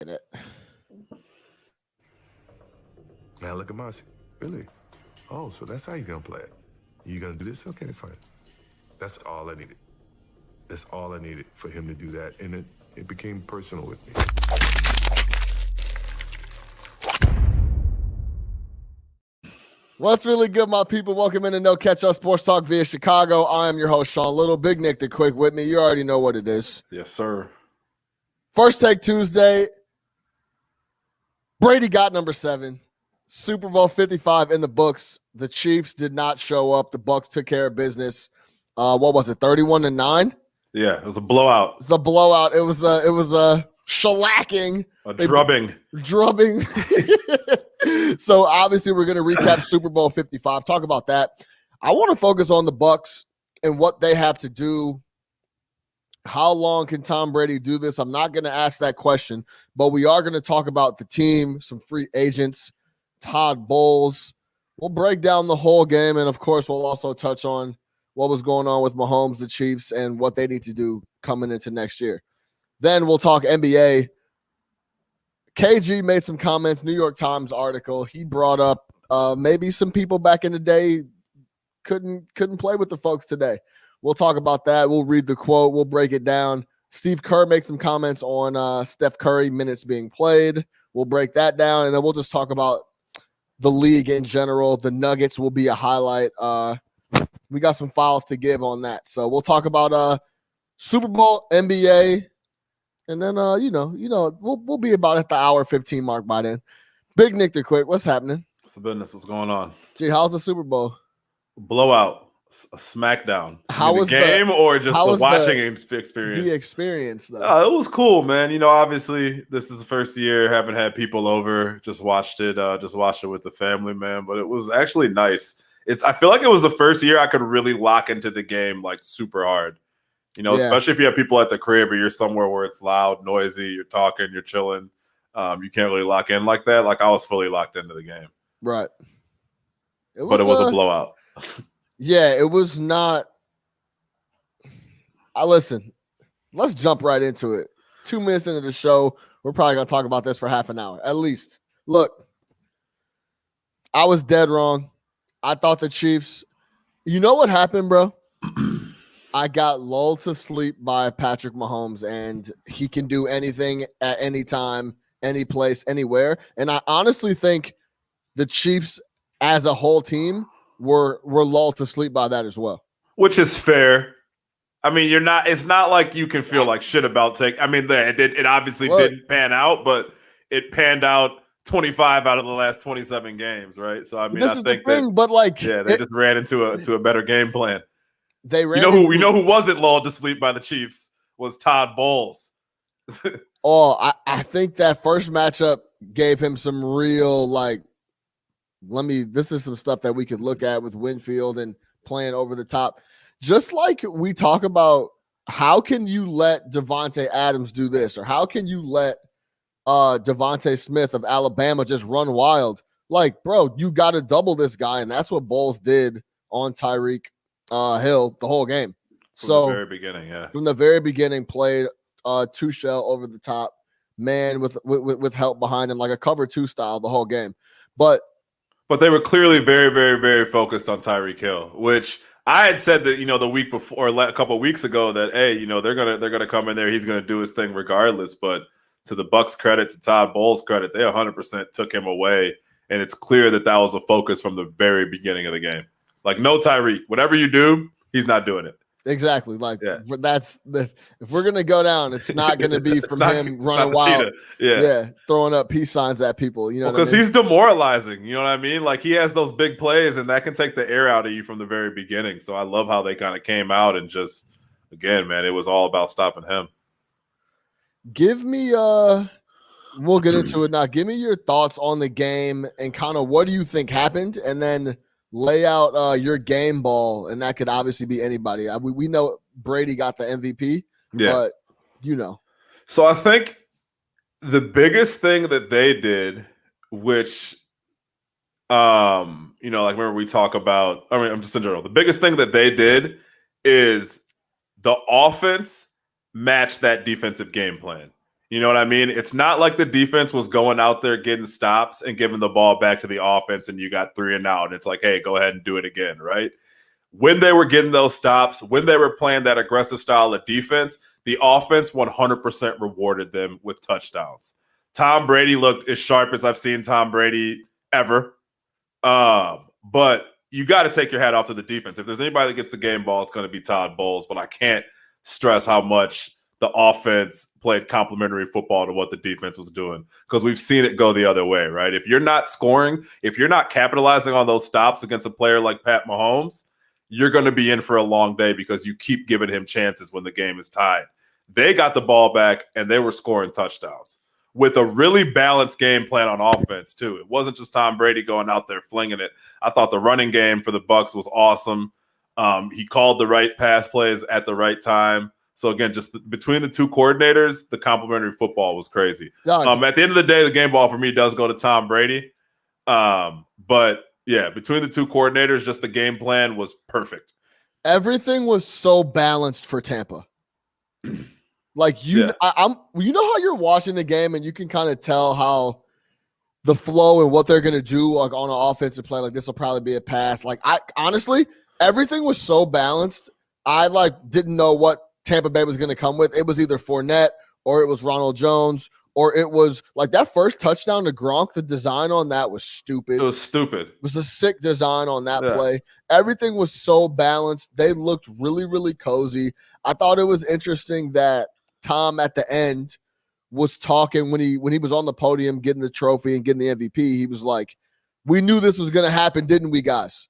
it. Now look at Mossy. Really? Oh, so that's how you're going to play it. You going to do this? Okay, fine. That's all I needed. That's all I needed for him to do that. And it became personal with me. What's really good, my people? Welcome into No Catch Up Sports Talk via Chicago. I am your host, Sean Little. Big Nick the Quick with me. You already know what it is. Yes, sir. First Take Tuesday. Brady got number 7. Super Bowl 55 in the books. The Chiefs did not show up. The Bucs took care of business. What was it, 31-9? Yeah, it was a blowout. It's a blowout. It was a shellacking. A drubbing. Drubbing. So obviously we're going to recap Super Bowl 55. Talk about that. I want to focus on the Bucs and what they have to do. How long can Tom Brady do this? I'm not going to ask that question, but we are going to talk about the team, some free agents, Todd Bowles. We'll break down the whole game, and of course, we'll also touch on what was going on with Mahomes, the Chiefs, and what they need to do coming into next year. Then we'll talk NBA. KG made some comments, New York Times article. He brought up maybe some people back in the day couldn't play with the folks today. We'll talk about that. We'll read the quote. We'll break it down. Steve Kerr makes some comments on Steph Curry minutes being played. We'll break that down, and then we'll just talk about the league in general. The Nuggets will be a highlight. We got some files to give on that. So we'll talk about Super Bowl, NBA, and then we'll be about at the hour 15 mark by then. Big Nick the Quick, what's happening? What's the business? What's going on? Gee, how's the Super Bowl? Blowout. A smackdown. How was the game or just the watching experience? The experience, though. It was cool, man. You know, obviously this is the first year. Haven't had people over. Just watched it with the family, man. But it was actually nice. I feel like it was the first year I could really lock into the game like super hard. You know, especially if you have people at the crib or you're somewhere where it's loud, noisy, you're talking, you're chilling. You can't really lock in like that. Like I was fully locked into the game. Right. But it was a blowout. Yeah, it was not. Listen, let's jump right into it. 2 minutes into the show, we're probably going to talk about this for half an hour, at least. Look, I was dead wrong. I thought the Chiefs, you know what happened, bro? I got lulled to sleep by Patrick Mahomes, and he can do anything at any time, any place, anywhere. And I honestly think the Chiefs as a whole team were lulled to sleep by that as well. Which is fair. I mean, it's not like you can feel like shit about it obviously didn't pan out, but it panned out 25 out of the last 27 games, right? So I mean, this is the thing, but like they just ran into a better game plan. They ran. You know who wasn't lulled to sleep by the Chiefs was Todd Bowles. I think that first matchup gave him some real this is some stuff that we could look at with Winfield and playing over the top. Just like we talk about, how can you let Devontae Adams do this? Or how can you let Devontae Smith of Alabama just run wild? Like, bro, you got to double this guy. And that's what Bowles did on Tyreek Hill the whole game. From the very beginning, yeah. From the very beginning, played two shell over the top, man, with help behind him, like a cover 2 style the whole game. But they were clearly very, very, very focused on Tyreek Hill, which I had said that, the week before, or a couple of weeks ago, that hey, they're gonna come in there, he's gonna do his thing regardless. But to the Bucs' credit, to Todd Bowles' credit, they 100% took him away, and it's clear that was a focus from the very beginning of the game. Like, no Tyreek, whatever you do, he's not doing it. Exactly. Like, if we're gonna go down, it's not gonna be from him running wild, throwing up peace signs at people. You know, because he's demoralizing. You know what I mean? Like, he has those big plays, and that can take the air out of you from the very beginning. So I love how they kind of came out and just, again, man, it was all about stopping him. Give me, we'll get into it now. Give me your thoughts on the game and kind of what do you think happened, and then lay out your game ball, and that could obviously be anybody. We know Brady got the MVP, but So I think the biggest thing that they did, which, remember we talk about, I'm just in general, the biggest thing that they did is the offense matched that defensive game plan. You know what I mean? It's not like the defense was going out there getting stops and giving the ball back to the offense and you got 3 and out. And it's like, hey, go ahead and do it again, right? When they were getting those stops, when they were playing that aggressive style of defense, the offense 100% rewarded them with touchdowns. Tom Brady looked as sharp as I've seen Tom Brady ever. But you got to take your hat off to the defense. If there's anybody that gets the game ball, it's going to be Todd Bowles. But I can't stress how much the offense played complementary football to what the defense was doing, because we've seen it go the other way, right? If you're not scoring, if you're not capitalizing on those stops against a player like Pat Mahomes, you're going to be in for a long day because you keep giving him chances when the game is tied. They got the ball back and they were scoring touchdowns with a really balanced game plan on offense too. It wasn't just Tom Brady going out there flinging it. I thought the running game for the Bucs was awesome. He called the right pass plays at the right time. So again, between the two coordinators, the complementary football was crazy. At the end of the day, the game ball for me does go to Tom Brady. But yeah, between the two coordinators, just the game plan was perfect. Everything was so balanced for Tampa. Like you know how you're watching the game and you can kind of tell how the flow and what they're gonna do like on an offensive play. Like this will probably be a pass. Like I honestly, everything was so balanced. I didn't know what Tampa Bay was going to come with. It was either Fournette or it was Ronald Jones, or it was like that first touchdown to Gronk. The design on that was stupid. It was stupid. It was a sick design on that play. Everything was so balanced. They looked really, really cozy. I thought it was interesting that Tom at the end was talking when he was on the podium getting the trophy and getting the MVP. He was like, "We knew this was going to happen, didn't we, guys?"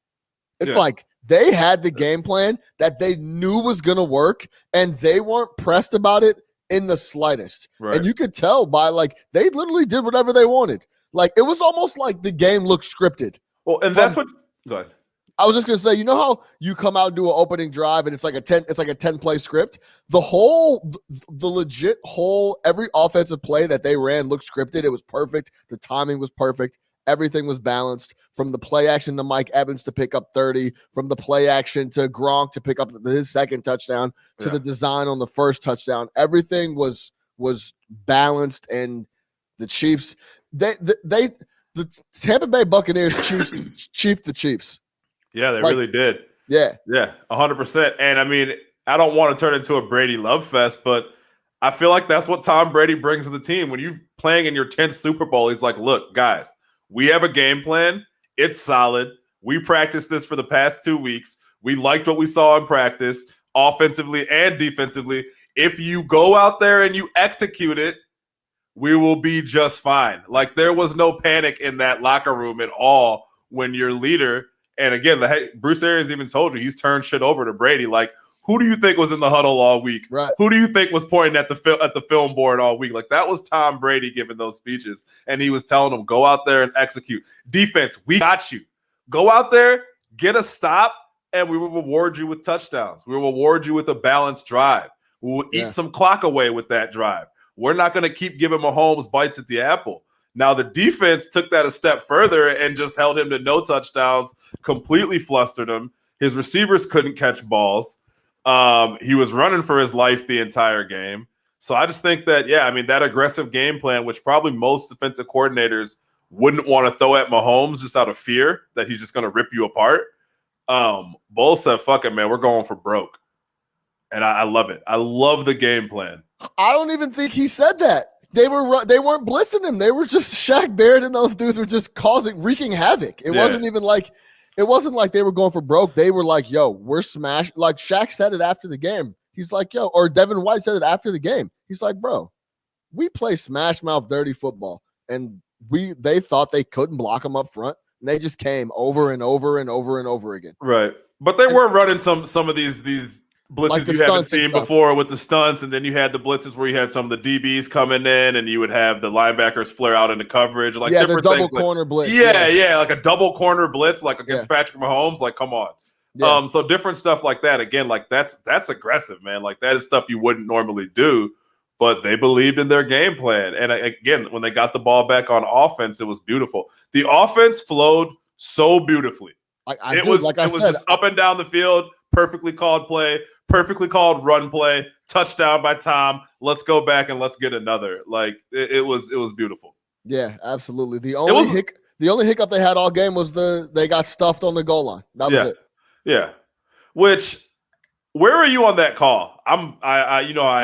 It's like they had the game plan that they knew was going to work, and they weren't pressed about it in the slightest. Right. And you could tell by they literally did whatever they wanted. Like it was almost like the game looked scripted. Well, and that's what. Go ahead. I was just gonna say, you know how you come out and do an opening drive and it's like a 10-play script. Every offensive play that they ran looked scripted. It was perfect. The timing was perfect. Everything was balanced, from the play action to Mike Evans to pick up 30, from the play action to Gronk to pick up his second touchdown, to the design on the first touchdown. Everything was balanced, and the Chiefs, the Tampa Bay Buccaneers chiefed the Chiefs. Yeah, they really did. Yeah. Yeah, 100%. And I mean, I don't want to turn into a Brady love fest, but I feel like that's what Tom Brady brings to the team. When you're playing in your 10th Super Bowl, he's like, look, guys, we have a game plan. It's solid. We practiced this for the past 2 weeks. We liked what we saw in practice, offensively and defensively. If you go out there and you execute it, we will be just fine. Like, there was no panic in that locker room at all when your leader, and again, Bruce Arians even told you he's turned shit over to Brady. Like, who do you think was in the huddle all week? Right. Who do you think was pointing at the film board all week? Like, that was Tom Brady giving those speeches, and he was telling them, go out there and execute. Defense, we got you. Go out there, get a stop, and we will reward you with touchdowns. We will reward you with a balanced drive. We will eat some clock away with that drive. We're not going to keep giving Mahomes bites at the apple. Now, the defense took that a step further and just held him to no touchdowns, completely flustered him. His receivers couldn't catch balls. He was running for his life the entire game. So I just think that, that aggressive game plan, which probably most defensive coordinators wouldn't want to throw at Mahomes just out of fear that he's just going to rip you apart. Bowles said, fuck it, man, we're going for broke. And I love it. I love the game plan. I don't even think he said that. They weren't blitzing him. They were just Shaq Barrett and those dudes were just wreaking havoc. It wasn't even like they were going for broke. They were like, yo, we're smashed. Like Shaq said it after the game. He's like, yo, or Devin White said it after the game. He's like, bro, we play smash mouth dirty football. And they thought they couldn't block them up front. And they just came over and over and over and over again. Right. But they were running some of these blitzes like you haven't seen before with the stunts, and then you had the blitzes where you had some of the DBs coming in, and you would have the linebackers flare out into coverage, like different the double things. Corner blitz. Yeah, like a double corner blitz, like against Patrick Mahomes. Like, come on. Yeah. So different stuff like that. Again, like that's aggressive, man. Like that is stuff you wouldn't normally do, but they believed in their game plan. And again, when they got the ball back on offense, it was beautiful. The offense flowed so beautifully. It was just up and down the field. Perfectly called play, perfectly called run play, touchdown by Tom. Let's go back and let's get another. Like it was beautiful. Yeah, absolutely. The only hiccup they had all game was they got stuffed on the goal line. That was it. Yeah. Where are you on that call? I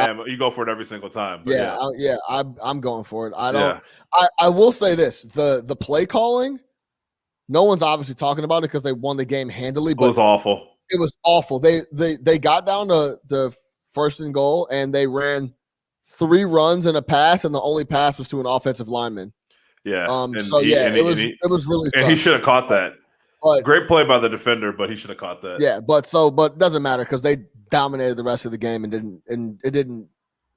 am. You go for it every single time. I'm going for it. I will say this: the play calling, no one's obviously talking about it because they won the game handily. But it was awful. It was awful. They got down to the first and goal and they ran 3 runs and a pass, and the only pass was to an offensive lineman. Yeah. It was really. And he should have caught that. But, great play by the defender, but he should have caught that. Yeah, but it doesn't matter because they dominated the rest of the game and it didn't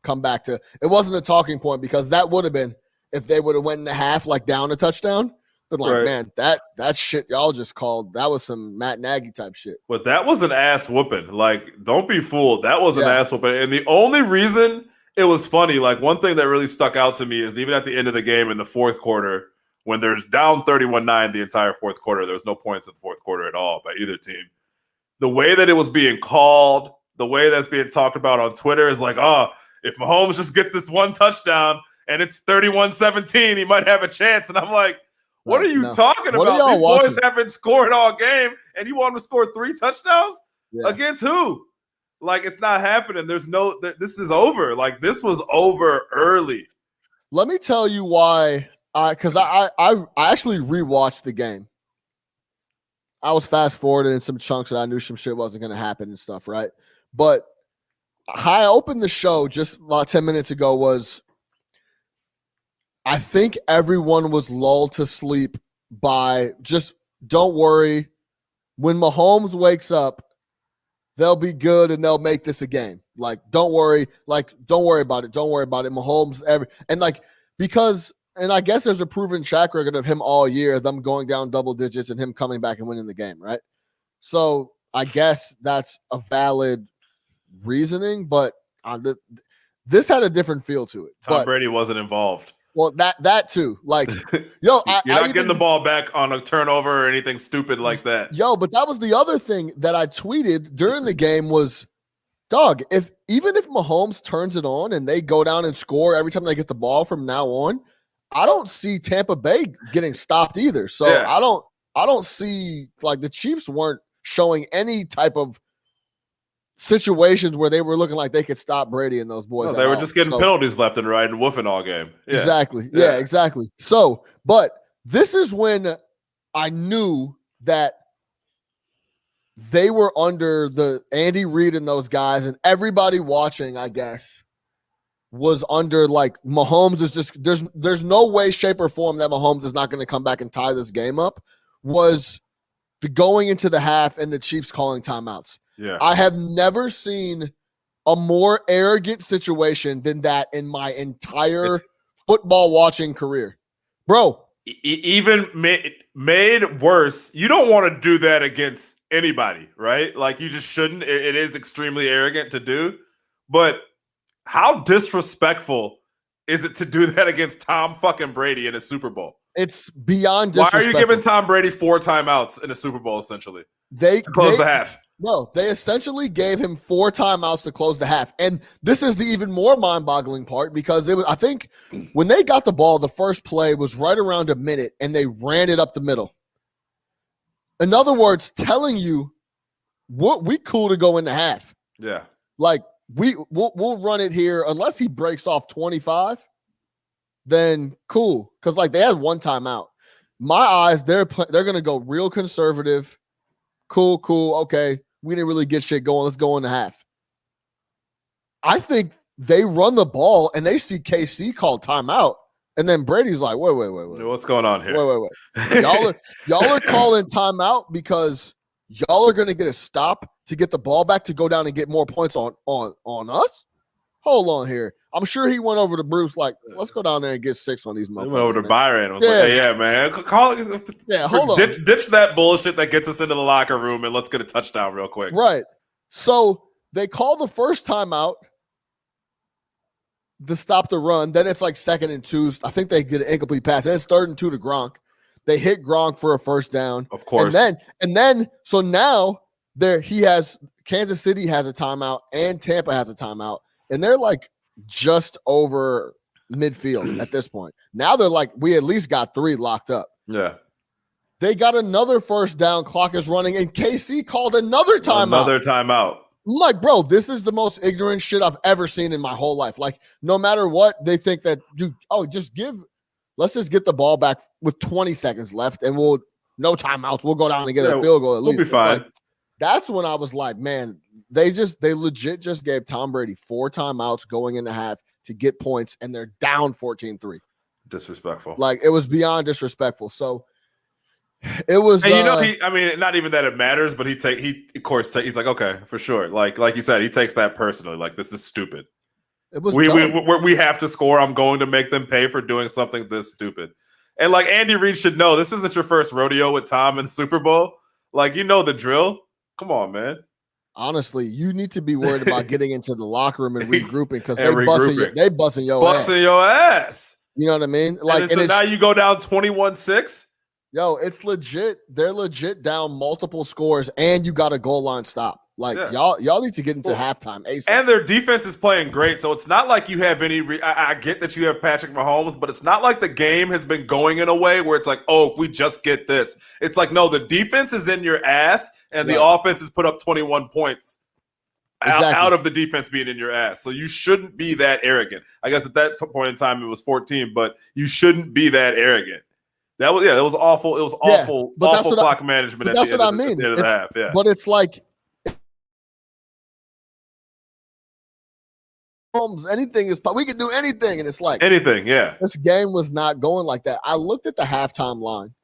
come back to. It wasn't a talking point because that would have been if they would have went in the half like down a touchdown. But man, that shit y'all just called, that was some Matt Nagy type shit. But that was an ass whooping. Like, don't be fooled. That was an ass whooping. And the only reason it was funny, like one thing that really stuck out to me is even at the end of the game in the fourth quarter, when there's down 31-9 the entire fourth quarter, there was no points in the fourth quarter at all by either team. The way that it was being called, the way that's being talked about on Twitter is like, if Mahomes just gets this one touchdown and it's 31-17, he might have a chance. And I'm like, what are you talking about? These boys have been scoring all game, and you want them to score 3 touchdowns? Yeah. Against who? Like, it's not happening. This is over. Like, this was over early. Let me tell you why. Because I actually rewatched the game. I was fast forwarding in some chunks that I knew some shit wasn't going to happen and stuff, right? But how I opened the show just about 10 minutes ago was I think everyone was lulled to sleep by just don't worry. When Mahomes wakes up, they'll be good and they'll make this a game. Like, don't worry. Like, don't worry about it. Don't worry about it. Mahomes, because I guess there's a proven track record of him all year, them going down double digits and him coming back and winning the game, right? So I guess that's a valid reasoning, but this had a different feel to it. Tom Brady wasn't involved. Well, that too. Like, you're not getting the ball back on a turnover or anything stupid like that. But that was the other thing that I tweeted during the game was, dog, even if Mahomes turns it on and they go down and score every time they get the ball from now on, I don't see Tampa Bay getting stopped either. So I don't see, like, the Chiefs weren't showing any type of situations where they were looking like they could stop Brady and those boys. No, they were just getting penalties left and right and woofing all game. Yeah. Exactly. Yeah, exactly. So, but this is when I knew that they were under the Andy Reid and those guys, and everybody watching, I guess, was under, like, Mahomes is just there's no way, shape, or form that Mahomes is not going to come back and tie this game up. Was the going into the half and the Chiefs calling timeouts. Yeah. I have never seen a more arrogant situation than that in my entire football watching career. Bro. Even made worse. You don't want to do that against anybody, right? Like, you just shouldn't. It is extremely arrogant to do. But how disrespectful is it to do that against Tom fucking Brady in a Super Bowl? It's beyond disrespectful. Why are you giving Tom Brady 4 timeouts in a Super Bowl, essentially? They close the half. No, they essentially gave him 4 timeouts to close the half. And this is the even more mind-boggling part because I think when they got the ball, the first play was right around a minute and they ran it up the middle. In other words, telling you we cool to go in the half. Yeah. Like, we'll run it here unless he breaks off 25, then cool. Because, like, they had 1 timeout. My eyes, they're going to go real conservative. Cool. Okay, we didn't really get shit going. Let's go in the half. I think they run the ball and they see KC call timeout, and then Brady's like, wait. What's going on here? Wait. Y'all are calling timeout because y'all are going to get a stop to get the ball back to go down and get more points on us? Hold on here. I'm sure he went over to Bruce like, let's go down there and get 6 on these motherfuckers. He went over to Byron and was like, hey, man. Hold on. Ditch that bullshit that gets us into the locker room and let's get a touchdown real quick. Right. So they call the first timeout to stop the run. Then it's like 2nd and 2. I think they get an incomplete pass. Then it's 3rd and 2 to Gronk. They hit Gronk for a first down. Of course. And then so now he has Kansas City has a timeout and Tampa has a timeout, and they're like just over midfield at this point. Now they're like, we at least got 3 locked up. Yeah. They got another first down, clock is running, and KC called another timeout. Another timeout. I'm like, bro, this is the most ignorant shit I've ever seen in my whole life. Like, no matter what, they think that, dude, let's just get the ball back with 20 seconds left, and no timeouts. We'll go down and get a field goal at least. We'll be fine. Like, that's when I was like, man, they legit just gave Tom Brady 4 timeouts going into half to get points, and they're down 14-3. Disrespectful. Like, it was beyond disrespectful. So it was. And not even that it matters, but he's like, okay, for sure. Like you said, he takes that personally. Like, this is stupid. It was. We have to score. I'm going to make them pay for doing something this stupid. And like Andy Reid should know, this isn't your first rodeo with Tom in the Super Bowl. Like, you know the drill. Come on, man. Honestly, you need to be worried about getting into the locker room and regrouping because they busting your ass. You know what I mean? Like, so now you go down 21-6. Yo, it's legit. They're legit down multiple scores, and you got a goal line stop. Like, y'all need to get into halftime ASAP. And their defense is playing great, so it's not like you have any. I get that you have Patrick Mahomes, but it's not like the game has been going in a way where it's like, oh, if we just get this, it's like, no, the defense is in your ass, and the offense has put up 21 points out of the defense being in your ass. So you shouldn't be that arrogant. I guess at that point in time it was 14, but you shouldn't be that arrogant. That was awful. It was awful clock management at the end of the half. Yeah, but it's like anything is. We can do anything, and it's like anything. Yeah, this game was not going like that. I looked at the halftime line,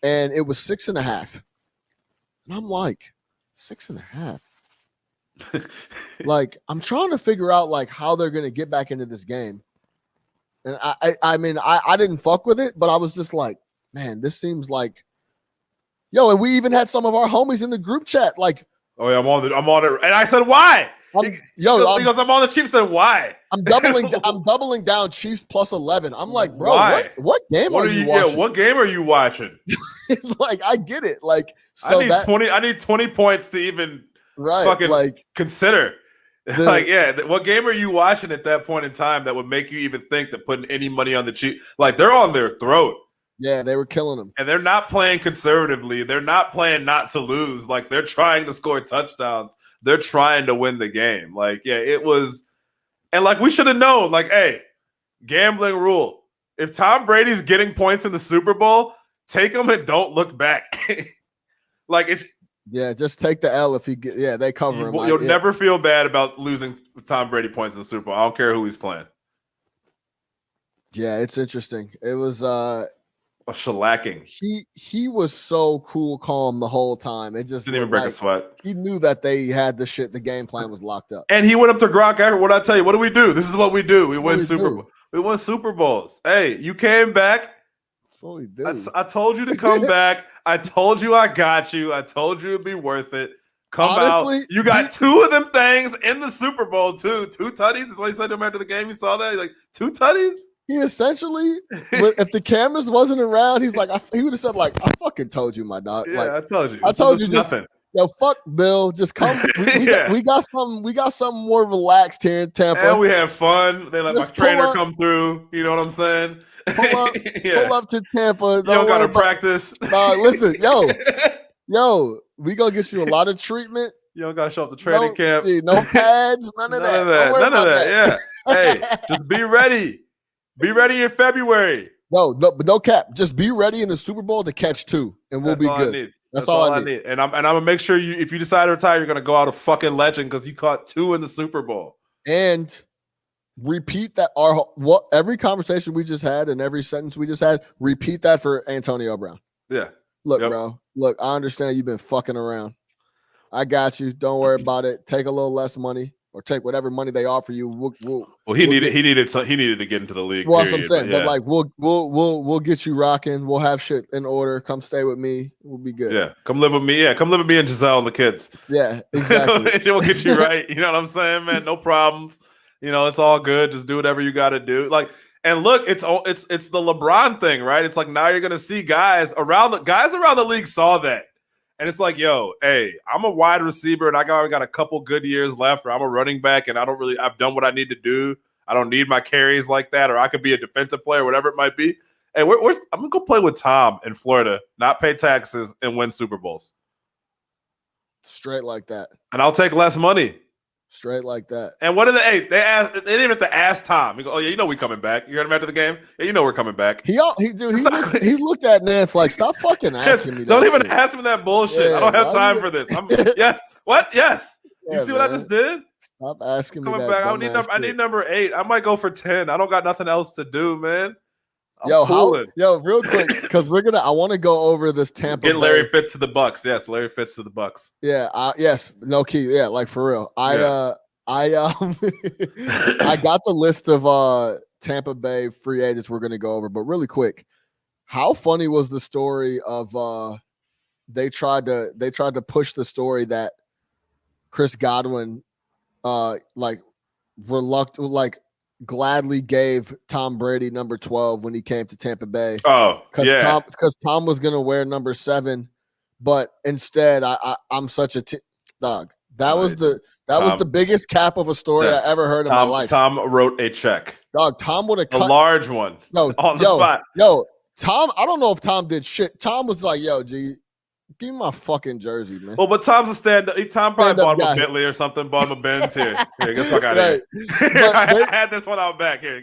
and it was 6.5, and I'm like, 6.5. Like, I'm trying to figure out like how they're gonna get back into this game. And I mean, I didn't fuck with it, but I was just like, man, this seems like, and we even had some of our homies in the group chat like, oh yeah, I'm on it, and I said why? Because I'm on the Chiefs. Said why? I'm doubling down Chiefs plus 11. I'm like, bro, what game are you watching? Yeah, what game are you watching? Like, I get it. Like, so I need 20 points to even fucking like consider. What game are you watching at that point in time that would make you even think that putting any money on the Chiefs? Like, they're on their throat. Yeah, they were killing them. And they're not playing conservatively. They're not playing not to lose. Like, they're trying to score touchdowns. They're trying to win the game. Like, yeah, it was. And, like, we should have known, like, hey, gambling rule. If Tom Brady's getting points in the Super Bowl, take them and don't look back. Like, it's. Yeah, just take the L if he get. Yeah, they cover him. You'll never feel bad about losing Tom Brady points in the Super Bowl. I don't care who he's playing. Yeah, it's interesting. It was a shellacking. He was so cool, calm the whole time. It just didn't even break a sweat. He knew that they had the shit. The game plan was locked up. And he went up to Gronk after. What I tell you? What do we do? This is what we do. We win Super Bowl. We won Super Bowls. Hey, you came back. I told you to come back. I told you I got you. I told you it'd be worth it. Honestly, out. You got 2 of them things in the Super Bowl, too. 2 tutties. That's what he said to him after the game. He saw that. He's like, 2 tutties? He essentially, if the cameras wasn't around, he's like, he would have said, like, I fucking told you, my dog. Yeah, like, I told you. I told you just nothing. Yo, fuck Bill. Just come. We got something more relaxed here in Tampa. And we have fun. They let my trainer come through. You know what I'm saying? Pull up to Tampa. You don't gotta practice. Listen, yo, we gonna get you a lot of treatment. You don't gotta show up to training camp. No pads, none of that. None of that. Yeah. Hey, just be ready. Be ready in February. No cap. Just be ready in the Super Bowl to catch 2, and we'll be good. That's all I need. And I'm gonna make sure if you decide to retire, you're gonna go out a fucking legend because you caught 2 in the Super Bowl. And repeat that every conversation we just had and every sentence we just had, repeat that for Antonio Brown. Yeah. Look, bro. Look, I understand you've been fucking around. I got you. Don't worry about it. Take a little less money or take whatever money they offer you. He needed to get into the league. Well, that's what I'm saying. But like we'll get you rocking. We'll have shit in order. Come stay with me. We'll be good. Yeah. Come live with me. Yeah. Come live with me and Giselle and the kids. Yeah, exactly. We'll get you right. You know what I'm saying, man? No problems. You know, it's all good. Just do whatever you got to do. Like, and look, it's the LeBron thing, right? It's like now you're gonna see guys around the league saw that, And it's like, yo, hey, I'm a wide receiver and I got a couple good years left, or I'm a running back and I've done what I need to do. I don't need my carries like that, or I could be a defensive player, whatever it might be. Hey, I'm going to go play with Tom in Florida, not pay taxes and win Super Bowls. Straight like that. And I'll take less money. Straight like that. And what did they didn't even have to ask Tom. He go, oh yeah, you know we coming back. You heard him after the game? Yeah, you know we're coming back. He looked at Nance like, stop fucking asking me that. Don't even shit. ask him that bullshit. Yeah, I don't have time for this. Yes. What? Yes. Yeah, you see what I just did? Stop asking me Coming that. back. I need number 8. I might go for 10. I don't got nothing else to do, man. Real quick, because I want to go over this Tampa. Get Larry Fitz to the Bucs. Yes, Larry Fitz to the Bucs. Yeah, yes, no key. Yeah, like for real. I got the list of Tampa Bay free agents we're gonna go over, but really quick, how funny was the story of they tried to push the story that Chris Godwin gladly gave Tom Brady number 12 when he came to Tampa Bay. Oh, because Tom was gonna wear number 7, but instead I'm such a dog. That was the biggest cap of a story I ever heard in my life. Tom wrote a check. Dog, Tom would have a large one. On the spot. Tom, I don't know if Tom did shit. Tom was like, yo, G, give me my fucking jersey, man. Well, but Tom's a stand-up. Tom probably bought him a Bentley or something, bought him a Benz. Here, get the fuck out of here. I had this one out back. Here,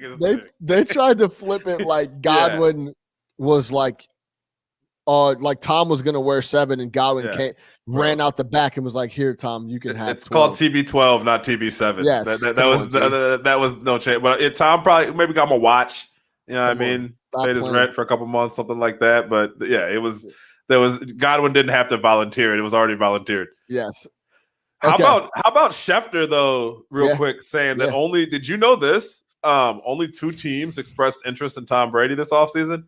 they tried to flip it like Godwin was like Tom was gonna wear 7 and Godwin ran out the back and was like, "Here, Tom, you can have." It's 12. Called TB12, not TB7. Yes, that was no change. But Tom probably maybe got him a watch. You know what I mean? Paid his rent for a couple months, something like that. But yeah, it was. There was Godwin didn't have to volunteer it; it was already volunteered. Yes. Okay. How about Schefter though? Real quick, saying that only did you know this? Only 2 teams expressed interest in Tom Brady this offseason.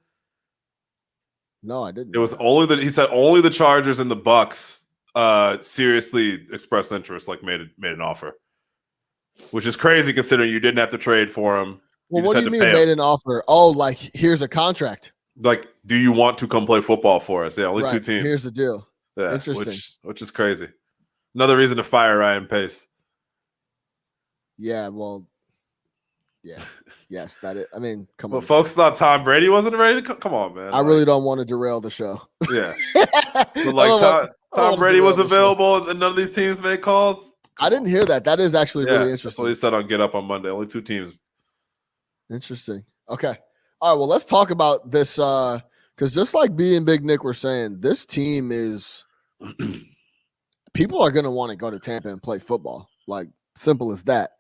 No, I didn't. It was he said only the Chargers and the Bucs seriously expressed interest, like made an offer, which is crazy considering you didn't have to trade for him. Well, what do you mean made an offer? Oh, like here's a contract. Like, do you want to come play football for us? Yeah, only 2 teams. Here's the deal. Yeah, interesting. Which is crazy. Another reason to fire Ryan Pace. Yeah, well, yeah, yes, that is. I mean, come on. But folks thought Tom Brady wasn't ready to come on, man. I really don't want to derail the show. Yeah, but like Tom Brady was available, and none of these teams made calls. I didn't hear that. That is actually really interesting. That's what he said on Get Up on Monday. Only 2 teams. Interesting. Okay. All right. Well, let's talk about this because just like B and Big Nick were saying, this team is people are going to want to go to Tampa and play football. Like, simple as that.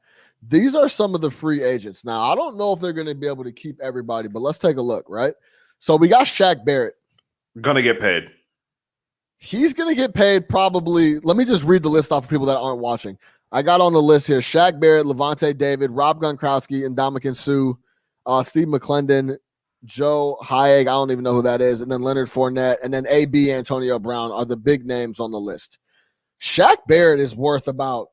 These are some of the free agents. Now, I don't know if they're going to be able to keep everybody, but let's take a look, right? So we got Shaq Barrett. Going to get paid. He's going to get paid probably. Let me just read the list off of people that aren't watching. I got on the list here Shaq Barrett, Levante David, Rob Gronkowski, and Ndamukong Suh, Steve McClendon, Joe Hayek, I don't even know who that is, and then Leonard Fournette, and then AB Antonio Brown are the big names on the list. Shaq Barrett is worth about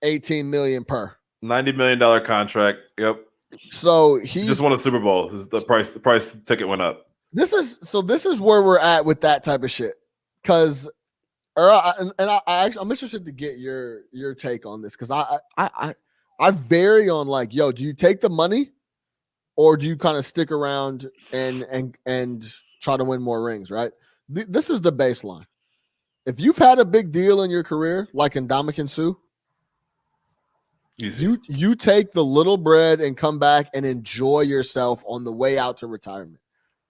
$18 million per. $90 million contract. Yep. So he just won a Super Bowl. The price ticket went up. This is where we're at with that type of shit. Because I'm interested to get your take on this because I vary on like, yo, do you take the money or do you kind of stick around and try to win more rings, right? This is the baseline. If you've had a big deal in your career, like in Ndamukong Suh, you take the little bread and come back and enjoy yourself on the way out to retirement.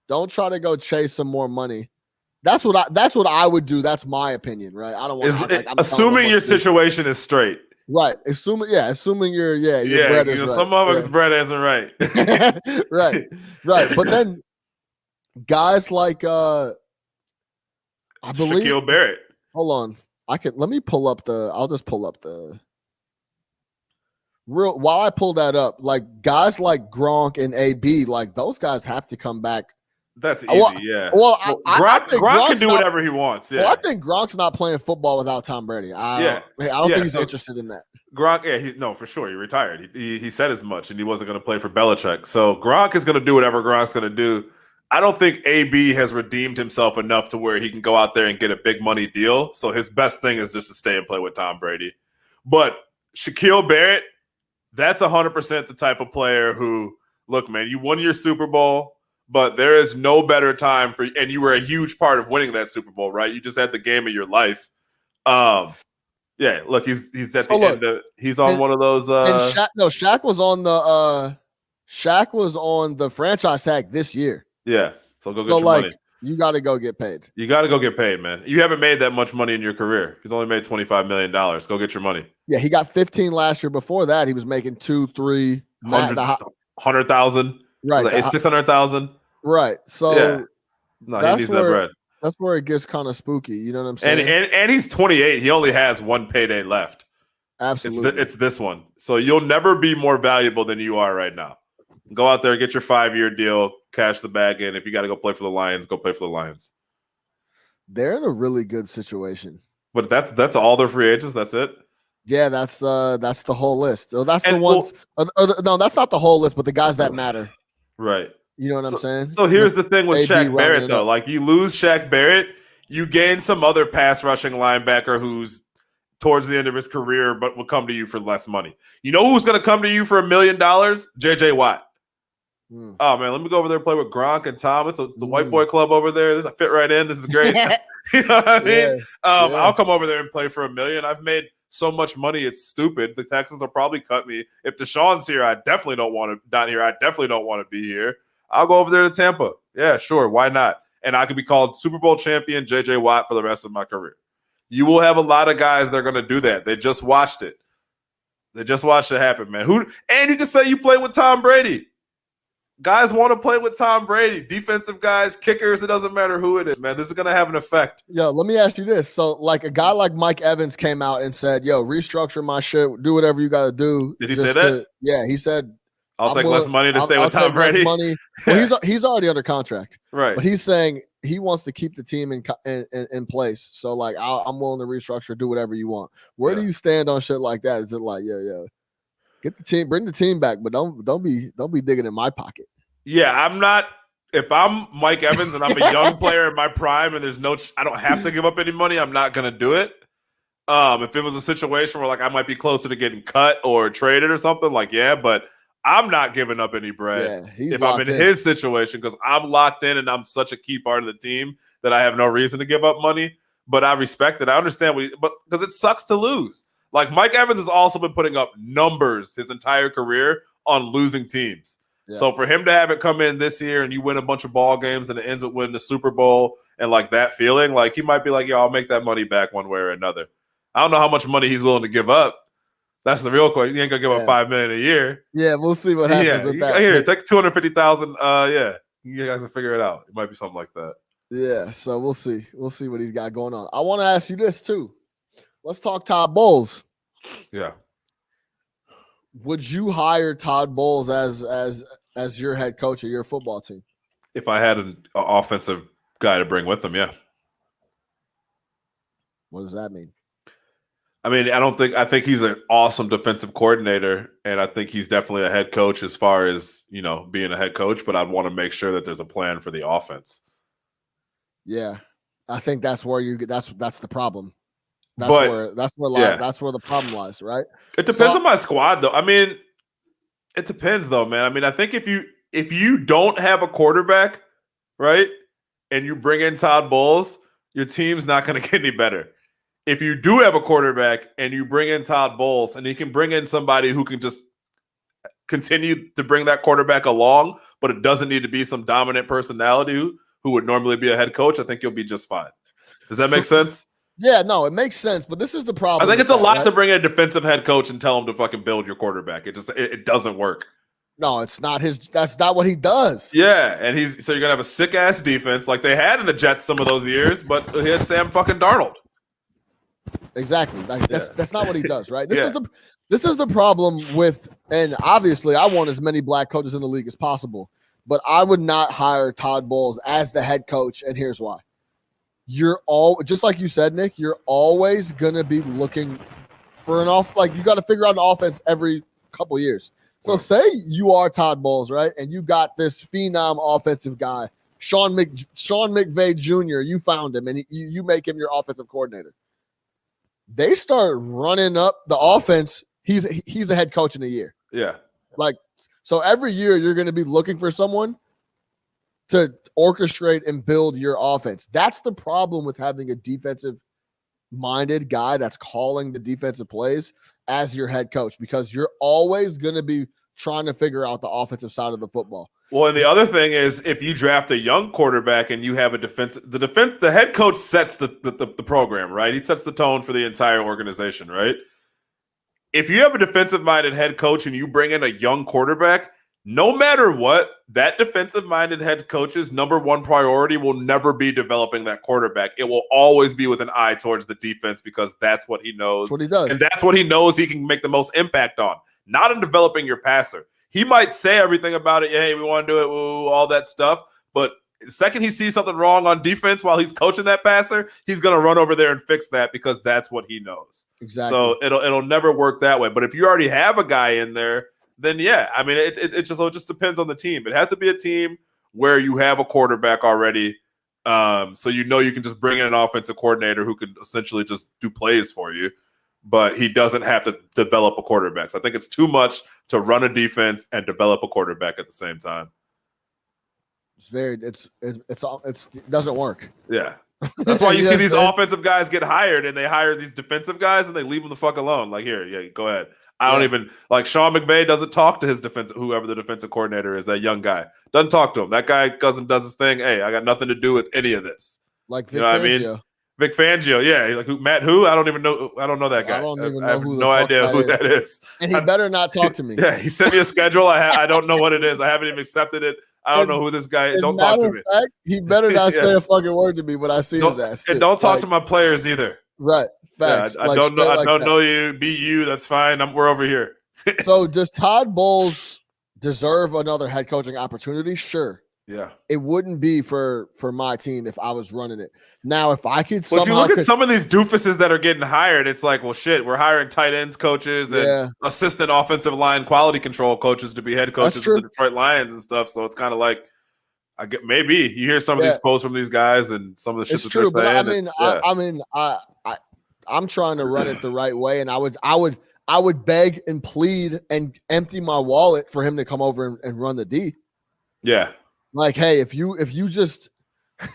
Don't try to go chase some more money. That's what I would do. That's my opinion, right? I don't want to assuming your situation is straight. Right. Assuming your bread is right. Some motherfuckers' bread isn't right. Right. But then guys like I believe Shaquille Barrett. Hold on. Let me pull up I'll just pull up the real while I pull that up, like guys like Gronk and AB, like those guys have to come back. That's easy, yeah. Well, Gronk can do whatever he wants. Yeah. Well, I think Gronk's not playing football without Tom Brady. I don't think he's interested in that. Gronk, for sure. He retired. He said as much, and he wasn't going to play for Belichick. So Gronk is going to do whatever Gronk's going to do. I don't think AB has redeemed himself enough to where he can go out there and get a big money deal. So his best thing is just to stay and play with Tom Brady. But Shaquille Barrett, that's 100% the type of player who, look, man, you won your Super Bowl, but there is no better time for, and you were a huge part of winning that Super Bowl, right? You just had the game of your life. Yeah, look, he's at the end of, he's on one of those. And Shaq was on the franchise tag this year. Yeah, so go get your money. You got to go get paid. You got to go get paid, man. You haven't made that much money in your career. He's only made $25 million. Go get your money. Yeah, he got 15 last year. Before that, he was making 2, 3, 100,000. Right, it's 600,000. Right. So yeah. No, he needs that bread. That's where it gets kind of spooky. You know what I'm saying? And he's 28. He only has one payday left. Absolutely, it's this one. So you'll never be more valuable than you are right now. Go out there, get your 5-year deal, cash the bag in. If you got to go play for the Lions, go play for the Lions. They're in a really good situation. But that's all their free agents. That's it. Yeah, that's the whole list. So that's the ones. No, that's not the whole list, but the guys that matter. Right. You know what I'm saying? So here's the thing with Shaq Barrett, though. Like, you lose Shaq Barrett, you gain some other pass rushing linebacker who's towards the end of his career, but will come to you for less money. You know who's going to come to you for $1 million? JJ Watt. Oh, man, let me go over there and play with Gronk and Tom. It's a white boy club over there. I fit right in. This is great. You know what I mean? I'll come over there and play for $1 million. I've made so much money, it's stupid. The Texans will probably cut me. If Deshaun's here, I definitely don't want to not here. I definitely don't want to be here. I'll go over there to Tampa. Yeah, sure. Why not? And I could be called Super Bowl champion JJ Watt for the rest of my career. You will have a lot of guys that are going to do that. They just watched it. They just watched it happen, man. And you can say you play with Tom Brady. Guys want to play with Tom Brady. Defensive guys, kickers, it doesn't matter who it is, man. This is going to have an effect. Yo, let me ask you this. So, like, a guy like Mike Evans came out and said, yo, restructure my shit. Do whatever you got to do. Did he say that? Yeah, he said, I'll take less money to stay with Tom Brady. Money. Well, he's already under contract. Right. But he's saying he wants to keep the team in place. So, like, I'm willing to restructure, do whatever you want. Where do you stand on shit like that? Is it like, yo, get the team, bring the team back, but don't be digging in my pocket. Yeah, I'm not. If I'm Mike Evans and I'm a young player in my prime and I don't have to give up any money, I'm not going to do it. If it was a situation where, like, I might be closer to getting cut or traded or something, like, yeah, but I'm not giving up any bread if I'm in his situation, because I'm locked in and I'm such a key part of the team that I have no reason to give up money. But I respect it. I understand but because it sucks to lose. Like, Mike Evans has also been putting up numbers his entire career on losing teams. Yeah. So for him to have it come in this year and you win a bunch of ball games and it ends with winning the Super Bowl and, like, that feeling, like, he might be like, yo, I'll make that money back one way or another. I don't know how much money he's willing to give up. That's the real question. You ain't gonna give up $5 million a year. Yeah, we'll see what happens with that. Here, take 250,000. You guys can figure it out. It might be something like that. Yeah, so we'll see. We'll see what he's got going on. I want to ask you this too. Let's talk Todd Bowles. Yeah. Would you hire Todd Bowles as your head coach of your football team? If I had an offensive guy to bring with him, yeah. What does that mean? I mean, I think he's an awesome defensive coordinator, and I think he's definitely a head coach as far as, being a head coach, but I'd want to make sure that there's a plan for the offense. Yeah. I think that's where that's the problem. That's where the problem lies, right? It depends on my squad, though. I mean, it depends, though, man. I mean, I think if you don't have a quarterback, right, and you bring in Todd Bowles, your team's not going to get any better. If you do have a quarterback and you bring in Todd Bowles and you can bring in somebody who can just continue to bring that quarterback along, but it doesn't need to be some dominant personality who would normally be a head coach, I think you'll be just fine. Does that make sense? Yeah, no, it makes sense, but this is the problem. I think it's a lot to bring in a defensive head coach and tell him to fucking build your quarterback. It doesn't work. No, it's not that's not what he does. Yeah, and so you're gonna have a sick ass defense like they had in the Jets some of those years, but he had Sam fucking Darnold. Exactly. That's not what he does, right? This is the problem with, and obviously I want as many black coaches in the league as possible, but I would not hire Todd Bowles as the head coach, and here's why. Just like you said, Nick, you're always gonna be looking for you got to figure out an offense every couple years. So say you are Todd Bowles, right? And you got this phenom offensive guy Sean McVay Jr., you found him, and you make him your offensive coordinator. They start running up the offense. He's the head coach in a year. Yeah. Like, so every year you're going to be looking for someone to orchestrate and build your offense. That's the problem with having a defensive-minded guy that's calling the defensive plays as your head coach, because you're always going to be trying to figure out the offensive side of the football. Well, and the other thing is, if you draft a young quarterback and you have the head coach sets the program, right? He sets the tone for the entire organization, right? If you have a defensive-minded head coach and you bring in a young quarterback, no matter what, that defensive-minded head coach's number one priority will never be developing that quarterback. It will always be with an eye towards the defense, because that's what he knows. That's what he does. And that's what he knows he can make the most impact on, not in developing your passer. He might say everything about it. Hey, we want to do it, all that stuff. But the second he sees something wrong on defense while he's coaching that passer, he's going to run over there and fix that, because that's what he knows. Exactly. So it'll never work that way. But if you already have a guy in there, then yeah, I mean, it just depends on the team. It has to be a team where you have a quarterback already, so you know you can just bring in an offensive coordinator who can essentially just do plays for you. But he doesn't have to develop a quarterback. So I think it's too much to run a defense and develop a quarterback at the same time. It doesn't work. Yeah. That's why you see these offensive guys get hired, and they hire these defensive guys and they leave them the fuck alone. Like, here, yeah, go ahead. I don't even like Sean McVay doesn't talk to his whoever the defensive coordinator is, that young guy. Doesn't talk to him. That guy does his thing. Hey, I got nothing to do with any of this. Like, you know what I mean? Vic Fangio, yeah. Like who? I don't even know. I don't know that guy. I have no idea who that is. And he better not talk to me. Yeah, he sent me a schedule. I don't know what it is. I haven't even accepted it. I don't know who this guy is. Don't talk to me. Fact, he better not say a fucking word to me when I see his ass. And don't talk to my players either. Right. Facts. Yeah, I don't know. I don't know you. Be you. That's fine. We're over here. So does Todd Bowles deserve another head coaching opportunity? Sure. Yeah. It wouldn't be for my team if I was running it. Now, if I could somehow... If you look at some of these doofuses that are getting hired, it's like, well, shit, we're hiring tight ends coaches and assistant offensive line quality control coaches to be head coaches of the Detroit Lions and stuff. So it's kind of like, I get maybe you hear some of these posts from these guys and some of the shit that they're saying. I'm trying to run it the right way, and I would beg and plead and empty my wallet for him to come over and run the D. Yeah. Like, hey, if you just if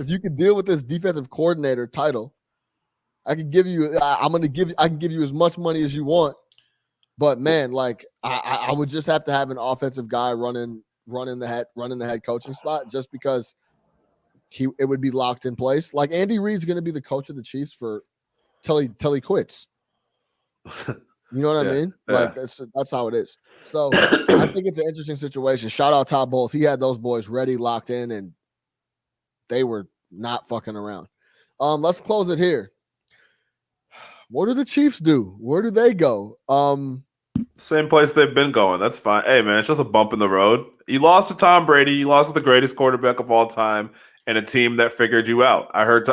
you could deal with this defensive coordinator title, I can give you as much money as you want. But man, like I would just have to have an offensive guy running the head coaching spot, just because it would be locked in place. Like Andy Reid's going to be the coach of the Chiefs till he quits. You know what I mean? Like that's how it is. So I think it's an interesting situation. Shout out Todd Bowles. He had those boys ready, locked in, and they were not fucking around. Let's close it here. What do the Chiefs do? Where do they go? Same place they've been going. That's fine. Hey man, it's just a bump in the road. You lost to Tom Brady. You lost to the greatest quarterback of all time and a team that figured you out. I heard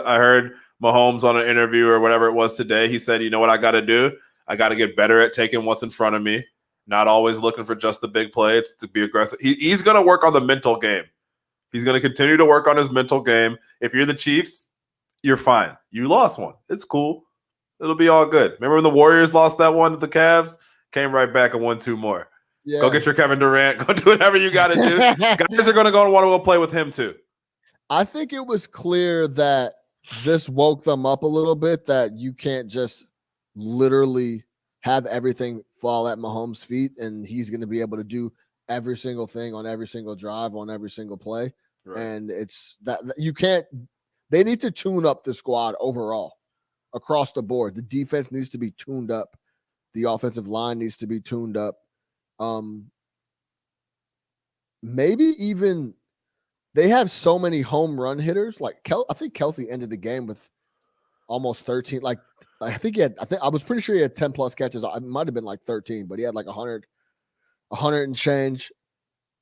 Mahomes on an interview or whatever it was today. He said, you know what I got to do? I got to get better at taking what's in front of me, not always looking for just the big plays, to be aggressive. He's going to work on the mental game. He's going to continue to work on his mental game. If you're the Chiefs, you're fine. You lost one. It's cool. It'll be all good. Remember when the Warriors lost that one to the Cavs? Came right back and won 2 more. Yeah. Go get your Kevin Durant. Go do whatever you got to do. Guys are going to want to go play with him too. I think it was clear that this woke them up a little bit, that you can't just literally have everything fall at Mahomes' feet and he's going to be able to do every single thing on every single drive, on every single play. Right. And it's that you can't, they need to tune up the squad overall across the board. The defense needs to be tuned up. The offensive line needs to be tuned up. Maybe even they have so many home run hitters. Like I think Kelsey ended the game with almost 13. Like I was pretty sure he had 10 plus catches. It might have been like 13, but he had like 100 and change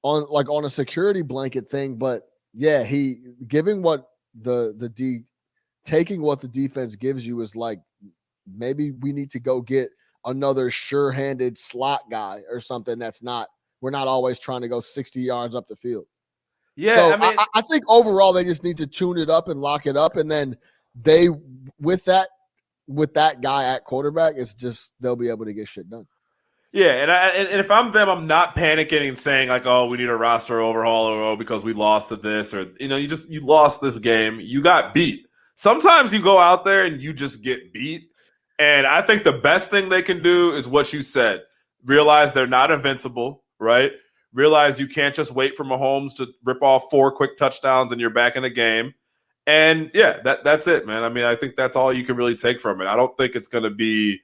on a security blanket thing. But yeah, taking what the defense gives you is like, maybe we need to go get another sure-handed slot guy or something that's not we're not always trying to go 60 yards up the field. Yeah, so I mean, I think overall they just need to tune it up and lock it up, and then they with that guy at quarterback, it's just they'll be able to get shit done. yeah, and if I'm them, I'm not panicking and saying like, oh, we need a roster overhaul or because we lost to this or you lost this game, you got beat. Sometimes you go out there and you just get beat, and I think the best thing they can do is what you said: realize they're not invincible, right? Realize you can't just wait for Mahomes to rip off 4 quick touchdowns and you're back in the game. And yeah, that's it, man. I mean, I think that's all you can really take from it. I don't think it's going to be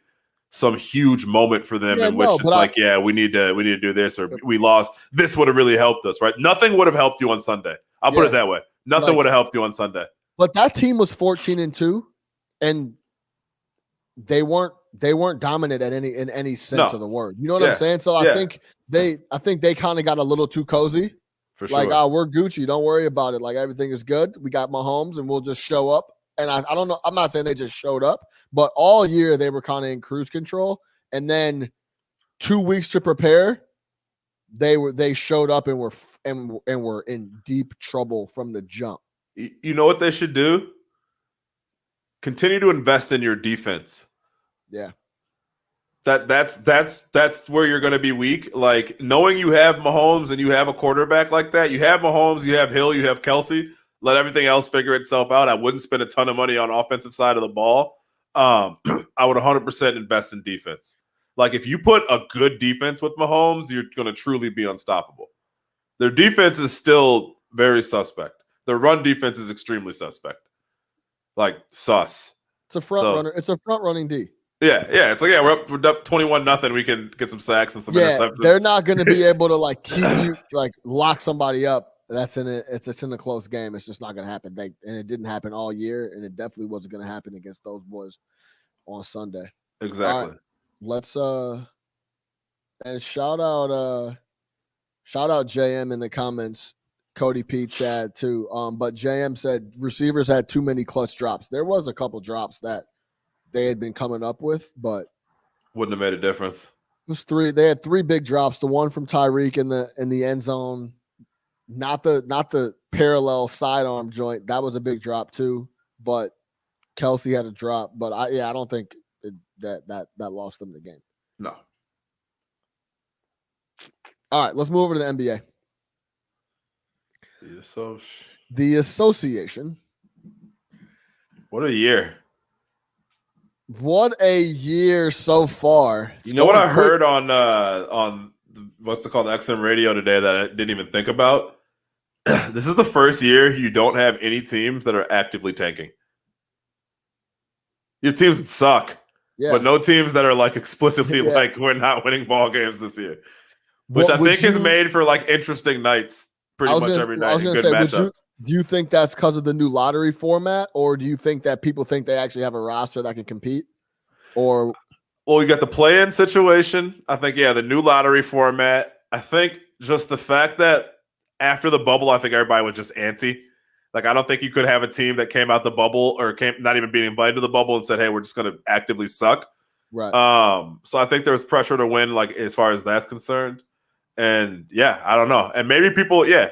some huge moment for them in which it's we need to do this or we lost. This would have really helped us, right? Nothing would have helped you on Sunday. I'll put it that way. Nothing would have helped you on Sunday. But that team was 14-2, and they weren't dominant in any sense of the word. You know what I'm saying? So I think they kind of got a little too cozy. For sure. Like, we're Gucci. Don't worry about it. Like, everything is good. We got Mahomes, and we'll just show up. And I don't know. I'm not saying they just showed up, but all year they were kind of in cruise control. And then 2 weeks to prepare, they showed up and were in deep trouble from the jump. You know what they should do? Continue to invest in your defense. Yeah. That's where you're going to be weak. Like, knowing you have Mahomes and you have a quarterback like that, you have Mahomes, you have Hill, you have Kelsey. Let everything else figure itself out. I wouldn't spend a ton of money on offensive side of the ball. I would 100% invest in defense. Like, if you put a good defense with Mahomes, you're going to truly be unstoppable. Their defense is still very suspect. Their run defense is extremely suspect. Like, sus. It's a runner. It's a front running D. Yeah. It's like, we're up 21-0. We can get some sacks and some interceptions. They're not going to be able to like keep you like lock somebody up. It's in a close game. It's just not going to happen. And it didn't happen all year, and it definitely wasn't going to happen against those boys on Sunday. Exactly. Right, let's and shout out JM in the comments. Cody P, Chad too. But JM said receivers had too many clutch drops. There was a couple drops that they had been coming up with, but wouldn't have made a difference. It was 3. They had 3 big drops. The one from Tyreek in the end zone, not the parallel sidearm joint. That was a big drop too. But Kelsey had a drop. But I don't think that lost them the game. No. All right, let's move over to the NBA. The association. What a year. What a year so far. You know what I heard on what's it called, XM radio today that I didn't even think about? This is the first year you don't have any teams that are actively tanking. Your teams suck, but no teams that are like explicitly like, we're not winning ball games this year, which I think is made for like interesting nights pretty much every night. Good matchups. Do you think that's because of the new lottery format, or do you think that people think they actually have a roster that can compete? Or, well, you got the play-in situation. I think, the new lottery format. I think just the fact that after the bubble, I think everybody was just antsy. Like, I don't think you could have a team that came out the bubble or not even being invited to the bubble and said, hey, we're just going to actively suck. Right. So I think there was pressure to win, like, as far as that's concerned. And I don't know. And maybe people, And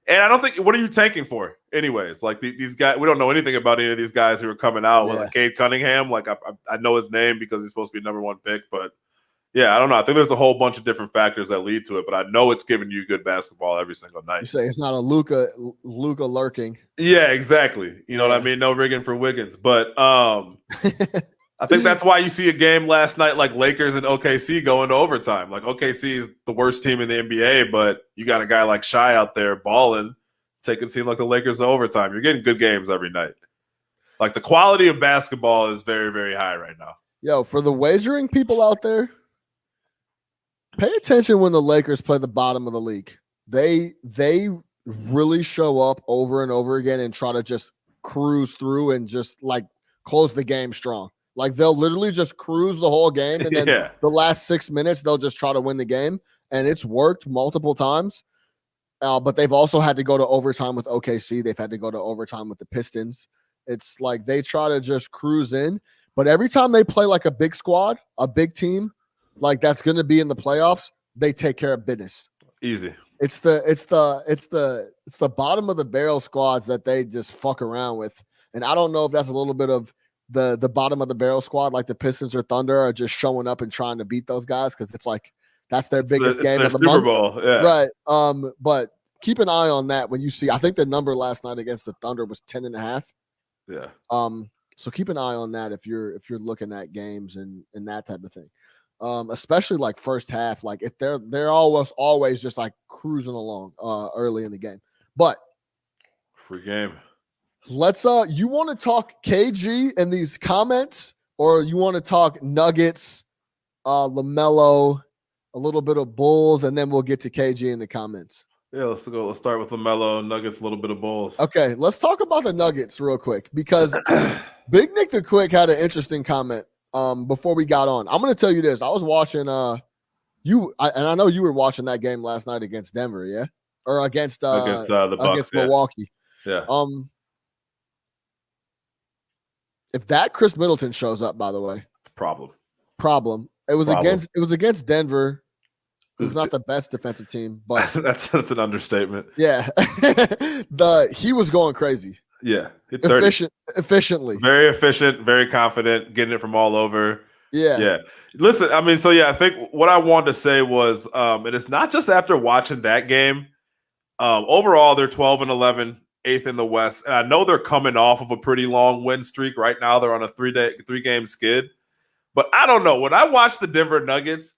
I don't think, what are you tanking for anyways? Like these guys, we don't know anything about any of these guys who are coming out. With like Cade Cunningham, like I know his name because he's supposed to be number 1 pick, but I don't know. I think there's a whole bunch of different factors that lead to it, but I know it's giving you good basketball every single night. You say it's not a Luka lurking. Yeah, exactly. You know what I mean? No rigging for Wiggins, but I think that's why you see a game last night like Lakers and OKC going to overtime. Like OKC is the worst team in the NBA, but you got a guy like Shai out there balling, taking a team like the Lakers to overtime. You're getting good games every night. Like the quality of basketball is very, very high right now. Yo, for the wagering people out there, pay attention when the Lakers play the bottom of the league. They really show up over and over again and try to just cruise through and just like close the game strong. Like they'll literally just cruise the whole game, and then the last 6 minutes they'll just try to win the game, and it's worked multiple times. But they've also had to go to overtime with OKC. They've had to go to overtime with the Pistons. It's like they try to just cruise in, but every time they play like a big squad, a big team, like that's going to be in the playoffs, they take care of business. Easy. It's the bottom of the barrel squads that they just fuck around with. And I don't know if that's a little bit of the bottom of the barrel squad, like the Pistons or Thunder, are just showing up and trying to beat those guys because it's like that's their biggest game of the Super month. Bowl. Yeah. Right. But keep an eye on that when you see. I think the number last night against the Thunder was 10.5. Yeah. So keep an eye on that if you're looking at games and that type of thing. Especially like first half, like if they're always just like cruising along early in the game. But free game. Let's you want to talk KG in these comments, or you want to talk Nuggets, LaMelo, a little bit of Bulls, and then we'll get to KG in the comments. Yeah, let's go. Let's start with LaMelo, Nuggets, a little bit of Bulls. Okay, let's talk about the Nuggets real quick because Big Nick the Quick had an interesting comment before we got on. I'm going to tell you this. I was watching and I know you were watching that game last night against Denver, yeah? Or against the Bucs, against Milwaukee. Yeah. If that Chris Middleton shows up, by the way, it's a problem. It was against Denver. It was not the best defensive team, but that's an understatement. Yeah. He was going crazy. Yeah. Efficiently. Very efficient, very confident, getting it from all over. Yeah. Yeah. Listen, I mean, so yeah, I think what I wanted to say was, and it's not just after watching that game. Overall, they're 12-11, 8th in the West. And I know they're coming off of a pretty long win streak. Right now, they're on a 3-game skid. But I don't know. When I watch the Denver Nuggets,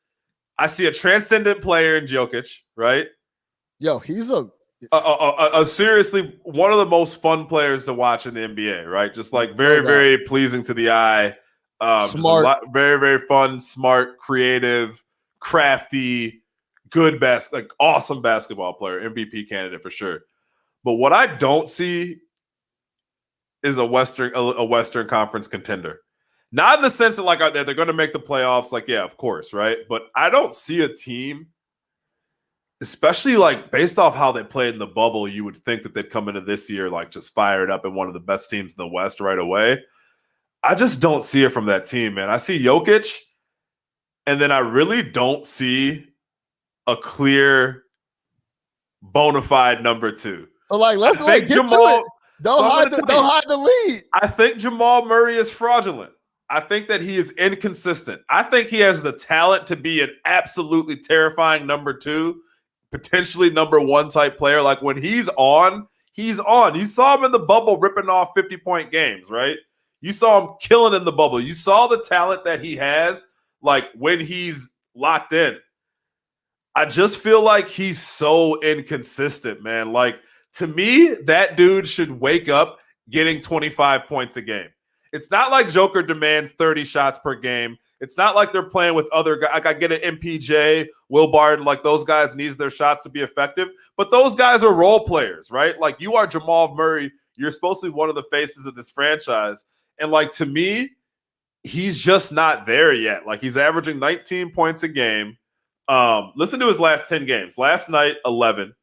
I see a transcendent player in Jokic, right? Yo, he's a seriously one of the most fun players to watch in the NBA, right? Just like very pleasing to the eye. Smart. Very, very fun, smart, creative, crafty, good awesome basketball player, MVP candidate for sure. But what I don't see is a Western Conference contender. Not in the sense that like they're going to make the playoffs, like, yeah, of course, right? But I don't see a team, especially like based off how they played in the bubble, you would think that they'd come into this year like just fired up and one of the best teams in the West right away. I just don't see it from that team, man. I see Jokic, and then I really don't see a clear bona fide number two. So like, let's get to it. Don't hide the lead. I think Jamal Murray is fraudulent. I think that he is inconsistent. I think he has the talent to be an absolutely terrifying number two, potentially number one type player. Like when he's on, he's on. You saw him in the bubble ripping off 50-point games, right? You saw him killing in the bubble. You saw the talent that he has, like when he's locked in. I just feel like he's so inconsistent, man. Like to me, that dude should wake up getting 25 points a game. It's not like Joker demands 30 shots per game. It's not like they're playing with other guys. Like I get an MPJ, Will Barton, like those guys needs their shots to be effective. But those guys are role players, right? Like you are Jamal Murray. You're supposed to be one of the faces of this franchise. And like to me, he's just not there yet. Like he's averaging 19 points a game. Listen to his last 10 games. Last night, 11.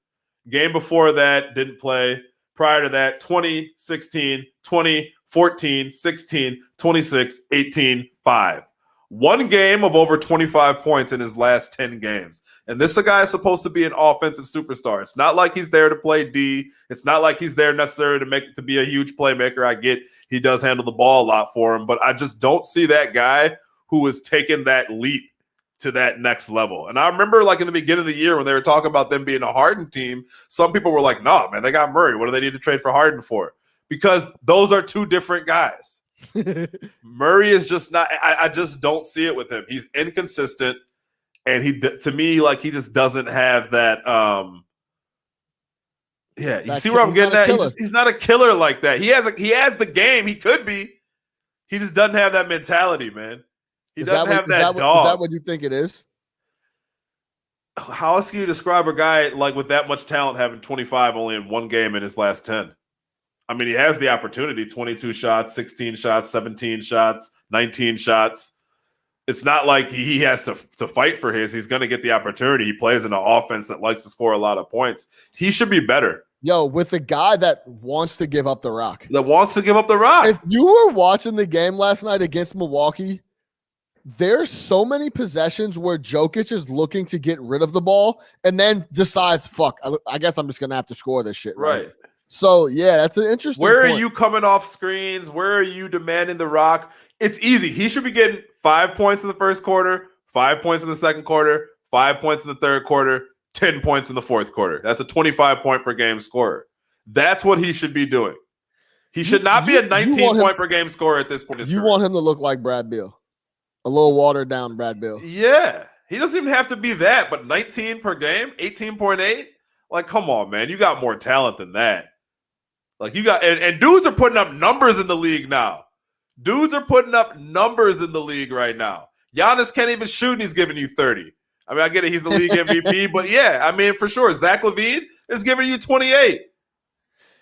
Game before that, didn't play. Prior to that, 20, 16, 20, 14, 16, 26, 18, 5. One game of over 25 points in his last 10 games. And this guy is supposed to be an offensive superstar. It's not like he's there to play D. It's not like he's there necessarily to be a huge playmaker. I get he does handle the ball a lot for him, but I just don't see that guy who is taking that leap to that next level. And I remember like in the beginning of the year when they were talking about them being a Harden team, some people were like, nah, man, they got Murray. What do they need to trade for Harden for? Because those are two different guys. Murray is just not, I just don't see it with him. He's inconsistent. And he, to me, like he just doesn't have that. You see where I'm getting at? He's not a killer like that. He has the game. He could be. He just doesn't have that mentality, man. He doesn't have that dog. Is that what you think it is? How else can you describe a guy like with that much talent having 25 only in one game in his last 10? I mean, he has the opportunity, 22 shots, 16 shots, 17 shots, 19 shots. It's not like he has to fight for his. He's going to get the opportunity. He plays in an offense that likes to score a lot of points. He should be better. Yo, with a guy that wants to give up the rock. If you were watching the game last night against Milwaukee, there's so many possessions where Jokic is looking to get rid of the ball and then decides, fuck, I guess I'm just going to have to score this shit. Right. So, yeah, that's an interesting Where point. are you coming off screens? Where are you demanding the rock? It's easy. He should be getting 5 points in the first quarter, 5 points in the second quarter, 5 points in the third quarter, 10 points in the fourth quarter. That's a 25-point per game scorer. That's what he should be doing. He should not be a 19-point per game scorer at this point. You want him to look like Brad Beal. A little watered down Brad Beal. Yeah. He doesn't even have to be that, but 19 per game, 18.8? Like, come on, man. You got more talent than that. Like, you got, and dudes are putting up numbers in the league now. Dudes are putting up numbers in the league right now. Giannis can't even shoot, and he's giving you 30. I mean, I get it. He's the league MVP, but yeah, I mean, for sure. Zach LaVine is giving you 28.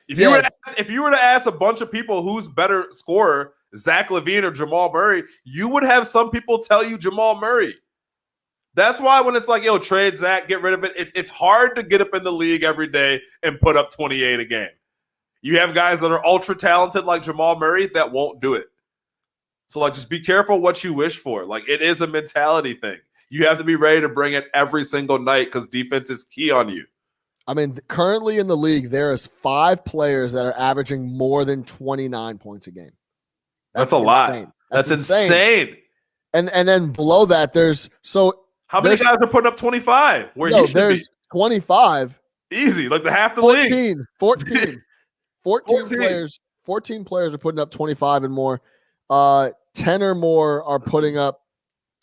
If you were to ask a bunch of people who's better scorer, Zach LaVine or Jamal Murray, you would have some people tell you Jamal Murray. That's why when it's like, yo, trade Zach, get rid of it, it's hard to get up in the league every day and put up 28 a game. You have guys that are ultra talented like Jamal Murray that won't do it. So, like, just be careful what you wish for. Like, it is a mentality thing. You have to be ready to bring it every single night because defense is key on you. I mean, currently in the league, there is 5 players that are averaging more than 29 points a game. That's a lot. That's insane. And then below that, how many guys are putting up 25? There's 25. Easy, like the half the 14, league. 14 players. 14 players are putting up 25 and more. 10 or more are putting up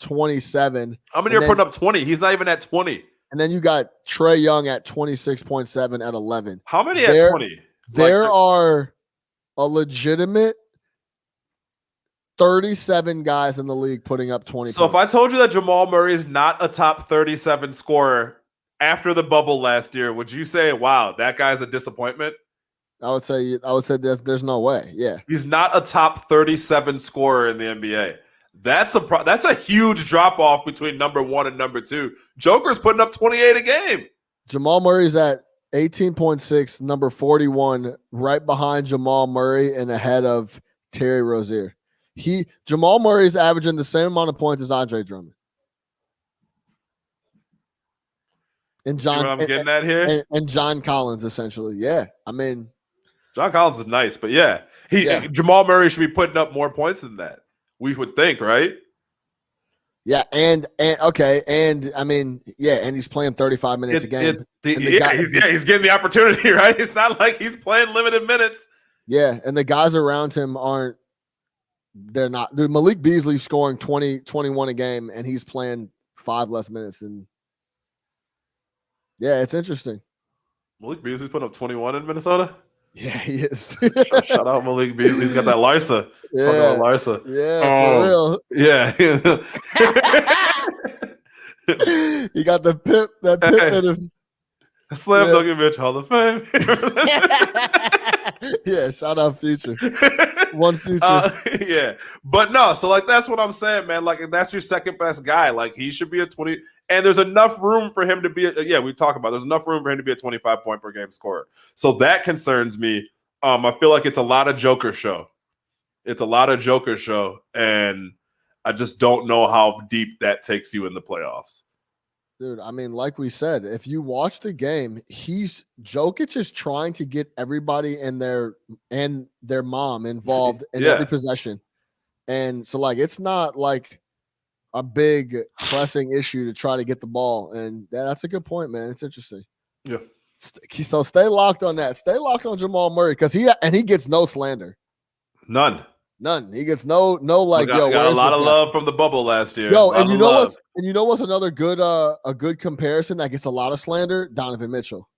27. How many are putting up 20? He's not even at 20. And then you got Trae Young at 26.7 at 11. How many at 20? There are a legitimate 37 guys in the league putting up 20 So points. If I told you that Jamal Murray is not a top 37 scorer after the bubble last year, would you say, wow, that guy's a disappointment? I would say there's no way. Yeah. He's not a top 37 scorer in the NBA. That's a huge drop off between number 1 and number 2. Joker's putting up 28 a game. Jamal Murray's at 18.6, number 41, right behind Jamal Murray and ahead of Terry Rozier. Jamal Murray's averaging the same amount of points as Andre Drummond. And John, see what I'm getting at here? And John Collins, essentially. Yeah. I mean, John Collins is nice, but Jamal Murray should be putting up more points than that. We would think, right? Yeah, and I mean, and he's playing 35 minutes a game. He's getting the opportunity, right? It's not like he's playing limited minutes. Yeah, and the guys around him they're not. Dude, Malik Beasley's scoring 20, 21 a game, and he's playing 5 less minutes. And yeah, it's interesting. Malik Beasley's putting up 21 in Minnesota? Yeah, he is. Shout out Malik Beasley. He's got that Larsa. Yeah, Larsa. Yeah, for real. Yeah. He got the pip. That pip that is Slam Dunking Bitch Hall of Fame. Yeah, shout out Future. One Future. Yeah. But no, so like that's what I'm saying, man. Like that's your second best guy. Like he should be a 20, and there's enough room for him to be we talk about there's enough room for him to be a 25 point per game scorer. So that concerns me. I feel like it's a lot of Joker show. And I just don't know how deep that takes you in the playoffs. Dude, I mean, like we said, if you watch the game, Jokic is trying to get everybody and their mom involved in every possession. And so like it's not like a big pressing issue to try to get the ball. And that's a good point, man. It's interesting. Yeah. So stay locked on that. Stay locked on Jamal Murray because he gets no slander. None. He gets no like got a lot of love from the bubble last year. And you know what's another good a good comparison that gets a lot of slander? Donovan Mitchell.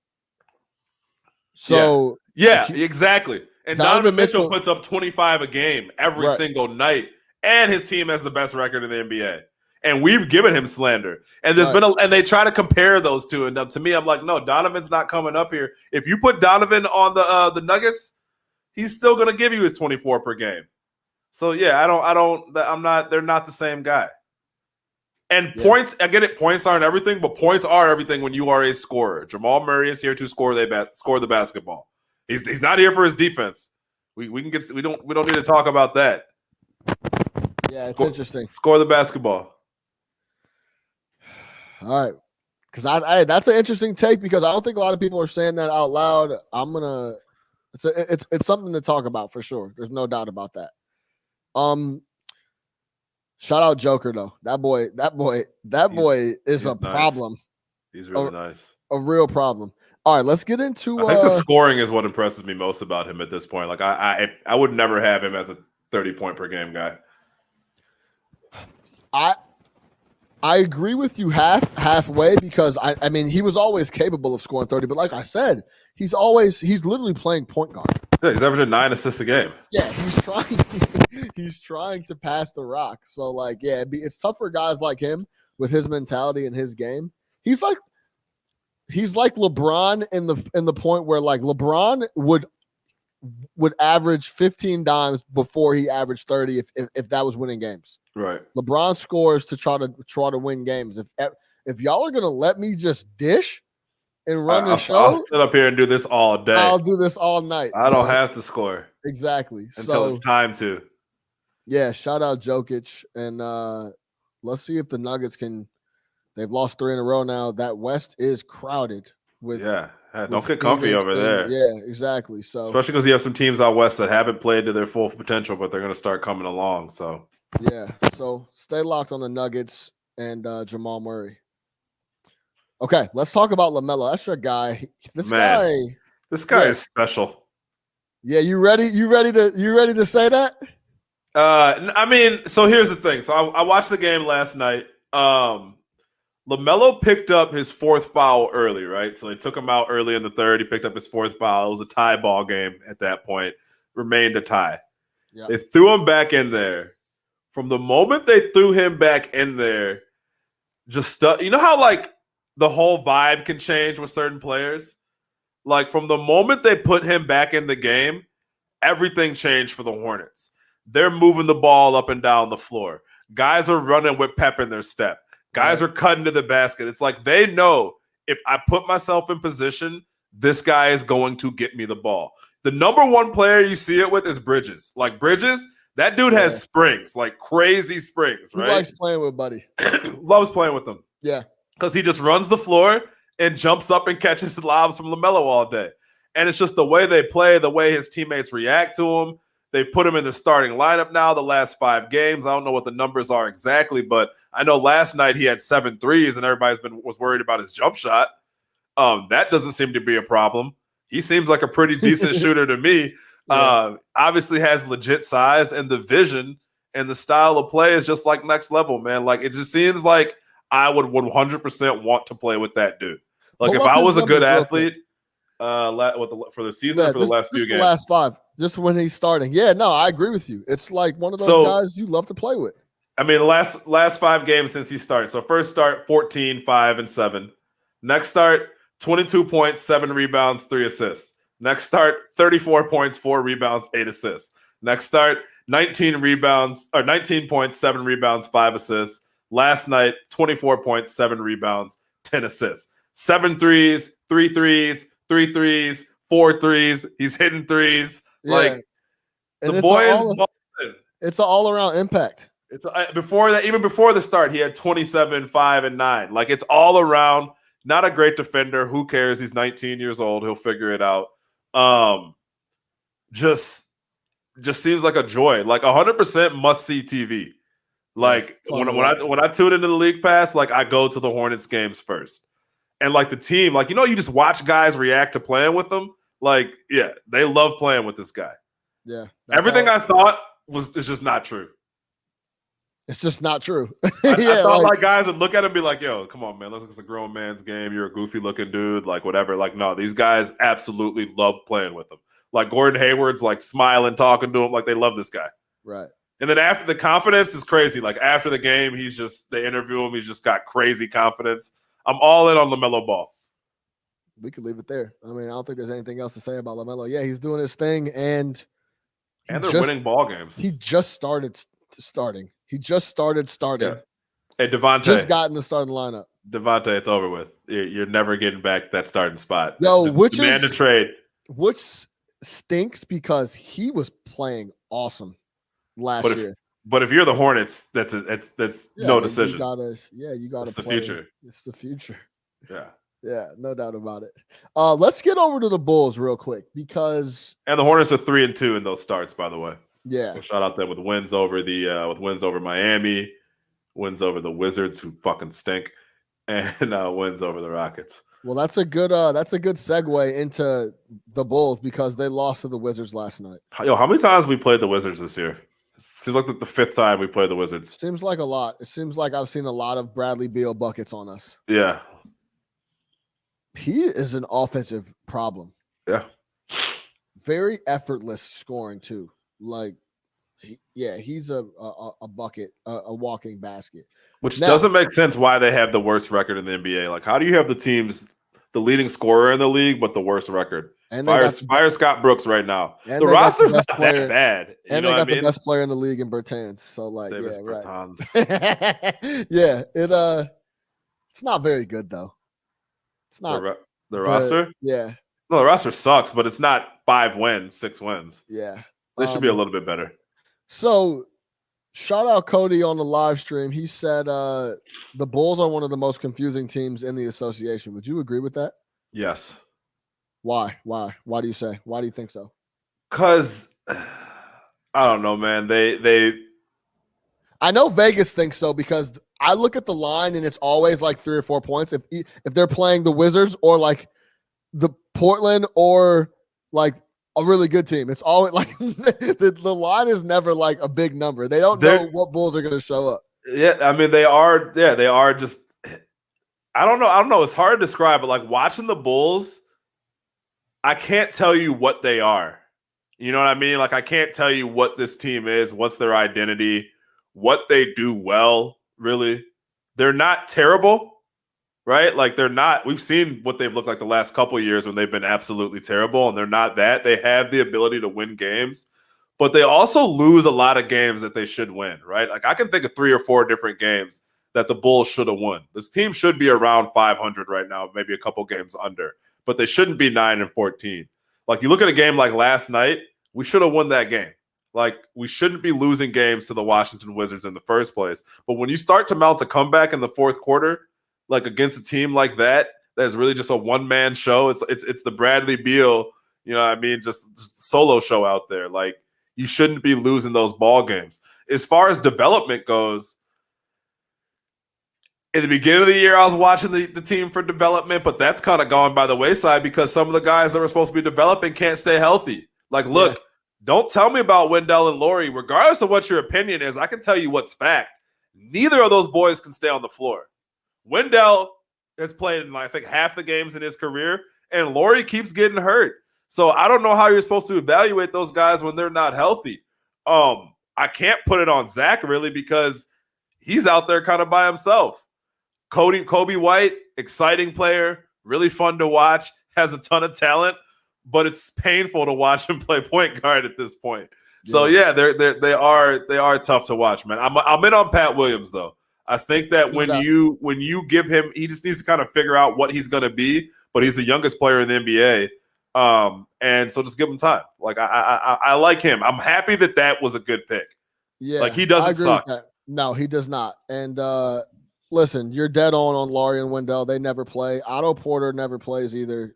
So exactly. And Donovan Mitchell puts up 25 a game every single night, and his team has the best record in the NBA. And we've given him slander. And there's been and they try to compare those two. And to me, I'm like, no, Donovan's not coming up here. If you put Donovan on the Nuggets, he's still going to give you his 24 per game. So they're not the same guy. And points, I get it, points aren't everything, but points are everything when you are a scorer. Jamal Murray is here to score the basketball. He's not here for his defense. We don't need to talk about that. Yeah, it's interesting. Score the basketball. All right. Because I that's an interesting take because I don't think a lot of people are saying that out loud. It's something to talk about for sure. There's no doubt about that. Shout out Joker though. That boy is a nice. problem. He's really nice. A real problem. All right, let's get into. I think the scoring is what impresses me most about him at this point. Like I would never have him as a 30-point per game guy. I agree with you halfway because I mean he was always capable of scoring 30, but like I said, he's literally playing point guard. Yeah, he's averaging 9 assists a game. Yeah, he's trying to pass the rock. So like, yeah, it's tough for guys like him with his mentality and his game. He's like LeBron in the point where like LeBron would average 15 dimes before he averaged 30 if that was winning games. Right. LeBron scores to try to win games. If y'all are gonna let me just dish and run the show, I'll sit up here and do this all day. I'll do this all night. I don't have to score. Exactly. Until it's time to. Yeah, shout out Jokic. And let's see if the Nuggets can. They've lost 3 in a row now. That West is crowded with. Yeah, don't get comfy over there. Yeah, exactly. So especially because you have some teams out west that haven't played to their full potential, but they're going to start coming along. So yeah, so stay locked on the Nuggets and Jamal Murray. Okay, let's talk about LaMelo. That's your guy. This guy is special. Yeah, you ready? You ready to say that? I mean, so here's the thing. So I watched the game last night. LaMelo picked up his 4th foul early, right? So they took him out early in the 3rd. He picked up his 4th foul. It was a tie ball game at that point. Remained a tie. Yep. They threw him back in there. From the moment they threw him back in there, you know how like the whole vibe can change with certain players? Like from the moment they put him back in the game, everything changed for the Hornets. They're moving the ball up and down the floor. Guys are running with pep in their step. Guys are cutting to the basket. It's like they know if I put myself in position, this guy is going to get me the ball. The number one player you see it with is Bridges. Like Bridges, that dude has springs, like crazy springs, right? He likes playing with Buddy. Loves playing with them. Yeah. Because he just runs the floor and jumps up and catches lobs from LaMelo all day. And it's just the way they play, the way his teammates react to him. They put him in the starting lineup now the last 5 games. I don't know what the numbers are exactly, but I know last night he had 7 threes and everybody's was worried about his jump shot. That doesn't seem to be a problem. He seems like a pretty decent shooter to me. Yeah. Obviously has legit size, and the vision and the style of play is just like next level, man. Like it just seems like I would 100% want to play with that dude. Like if I was a good athlete for the season or for the last few games. The last 5, just when he's starting. Yeah, no, I agree with you. It's like one of those guys you love to play with. I mean, the last 5 games since he started. So first start, 14, 5, and 7. Next start, 22 points, 7 rebounds, 3 assists. Next start, 34 points, 4 rebounds, 8 assists. Next start, 19 points, 7 rebounds, 5 assists. Last night, 24 points, 7 rebounds, 10 assists. 7 threes, 3 threes, 3 threes, 4 threes. He's hitting threes. Yeah. Like and the boy is balling. It's an all-around impact. It's before that, even before the start, he had 27, 5, and 9. Like it's all around. Not a great defender. Who cares? He's 19 years old. He'll figure it out. Just seems like a joy. Like 100% must see TV. Like when I tune into the League Pass, like I go to the Hornets games first, and like the team, like you just watch guys react to playing with them. Like yeah, they love playing with this guy. Yeah, everything I thought is just not true. It's just not true. I thought like guys would look at him and be like, yo, come on, man. It's a grown man's game. You're a goofy looking dude. Like, whatever. Like, no, these guys absolutely love playing with him. Like, Gordon Hayward's like smiling, talking to him. Like, they love this guy. Right. And then after the confidence is crazy. Like, after the game, they interview him. He's just got crazy confidence. I'm all in on LaMelo Ball. We could leave it there. I mean, I don't think there's anything else to say about LaMelo. Yeah, he's doing his thing. And they're winning ball games. He just started starting. He just started starting. Yeah. Hey, Devontae. Just got in the starting lineup. Devontae, it's over with. You're never getting back that starting spot. Yo, demand a trade. Which stinks because he was playing awesome last year. But if you're the Hornets, that's no decision. You gotta It's the play. future. It's the future. Yeah. Yeah, no doubt about it. Let's get over to the Bulls real quick because And the Hornets are 3-2 in those starts, by the way. yeah. So shout out them with wins over Miami, wins over the Wizards who fucking stink, and wins over the Rockets. Well, that's a good segue into the Bulls because they lost to the Wizards last night. Yo, how many times have we played the Wizards this year? Seems like the fifth time we played the Wizards. Seems like a lot. It seems like I've seen a lot of Bradley Beal buckets on us. Yeah. He is an offensive problem. Yeah. Very effortless scoring too. Like, he's a bucket, a walking basket. Which doesn't make sense why they have the worst record in the NBA. Like, how do you have the leading scorer in the league, but the worst record? And fire Scott Brooks right now. The roster's not that bad. And they got the best player in the league in Bertans. So, like, Davis yeah, Bertans. right. Yeah, it's not very good though. It's not the roster. Yeah. No, the roster sucks, but it's not 5 wins, 6 wins. Yeah, they should be a little bit better. So, shout out Cody on the live stream. He said the Bulls are one of the most confusing teams in the association. Would you agree with that? Yes. Why? Why do you say? Why do you think so? Because I don't know, man. They. I know Vegas thinks so because I look at the line and it's always like 3 or 4 points. If they're playing the Wizards or like the Portland or like a really good team, it's always like the line is never like a big number. They don't know what Bulls are going to show up. Yeah, I mean they are. Yeah, they are just. I don't know. It's hard to describe, but like watching the Bulls, I can't tell you what they are. You know what I mean? Like I can't tell you what this team is, what's their identity, what they do well. Really, they're not terrible, right? Like they're not. We've seen what they've looked like the last couple of years when they've been absolutely terrible, and they're not that. They have the ability to win games, but they also lose a lot of games that they should win, right? Like I can think of 3 or 4 different games that the Bulls should have won. This team should be around 500 right now, maybe a couple games under, but they shouldn't be 9-14. Like you look at a game like last night, we should have won that game. Like we shouldn't be losing games to the Washington Wizards in the first place. But when you start to mount a comeback in the fourth quarter, like against a team like that is really just a one-man show. It's the Bradley Beal, you know what I mean, just solo show out there. Like you shouldn't be losing those ball games. As far as development goes, in the beginning of the year, I was watching the team for development, but that's kind of gone by the wayside because some of the guys that were supposed to be developing can't stay healthy. Like, look, don't tell me about Wendell and Lauri. Regardless of what your opinion is, I can tell you what's fact. Neither of those boys can stay on the floor. Wendell has played in, I think, half the games in his career, and Lauri keeps getting hurt. So I don't know how you're supposed to evaluate those guys when they're not healthy. I can't put it on Zach, really, because he's out there kind of by himself. Kobe White, exciting player, really fun to watch, has a ton of talent, but it's painful to watch him play point guard at this point. Yeah. So yeah, they are tough to watch, man. I'm in on Pat Williams though. I think that when you give him, he just needs to kind of figure out what he's going to be. But he's the youngest player in the NBA, and so just give him time. Like I like him. I'm happy that was a good pick. Yeah, like he doesn't suck. No, he does not. And listen, you're dead on Lauri and Wendell. They never play. Otto Porter never plays either.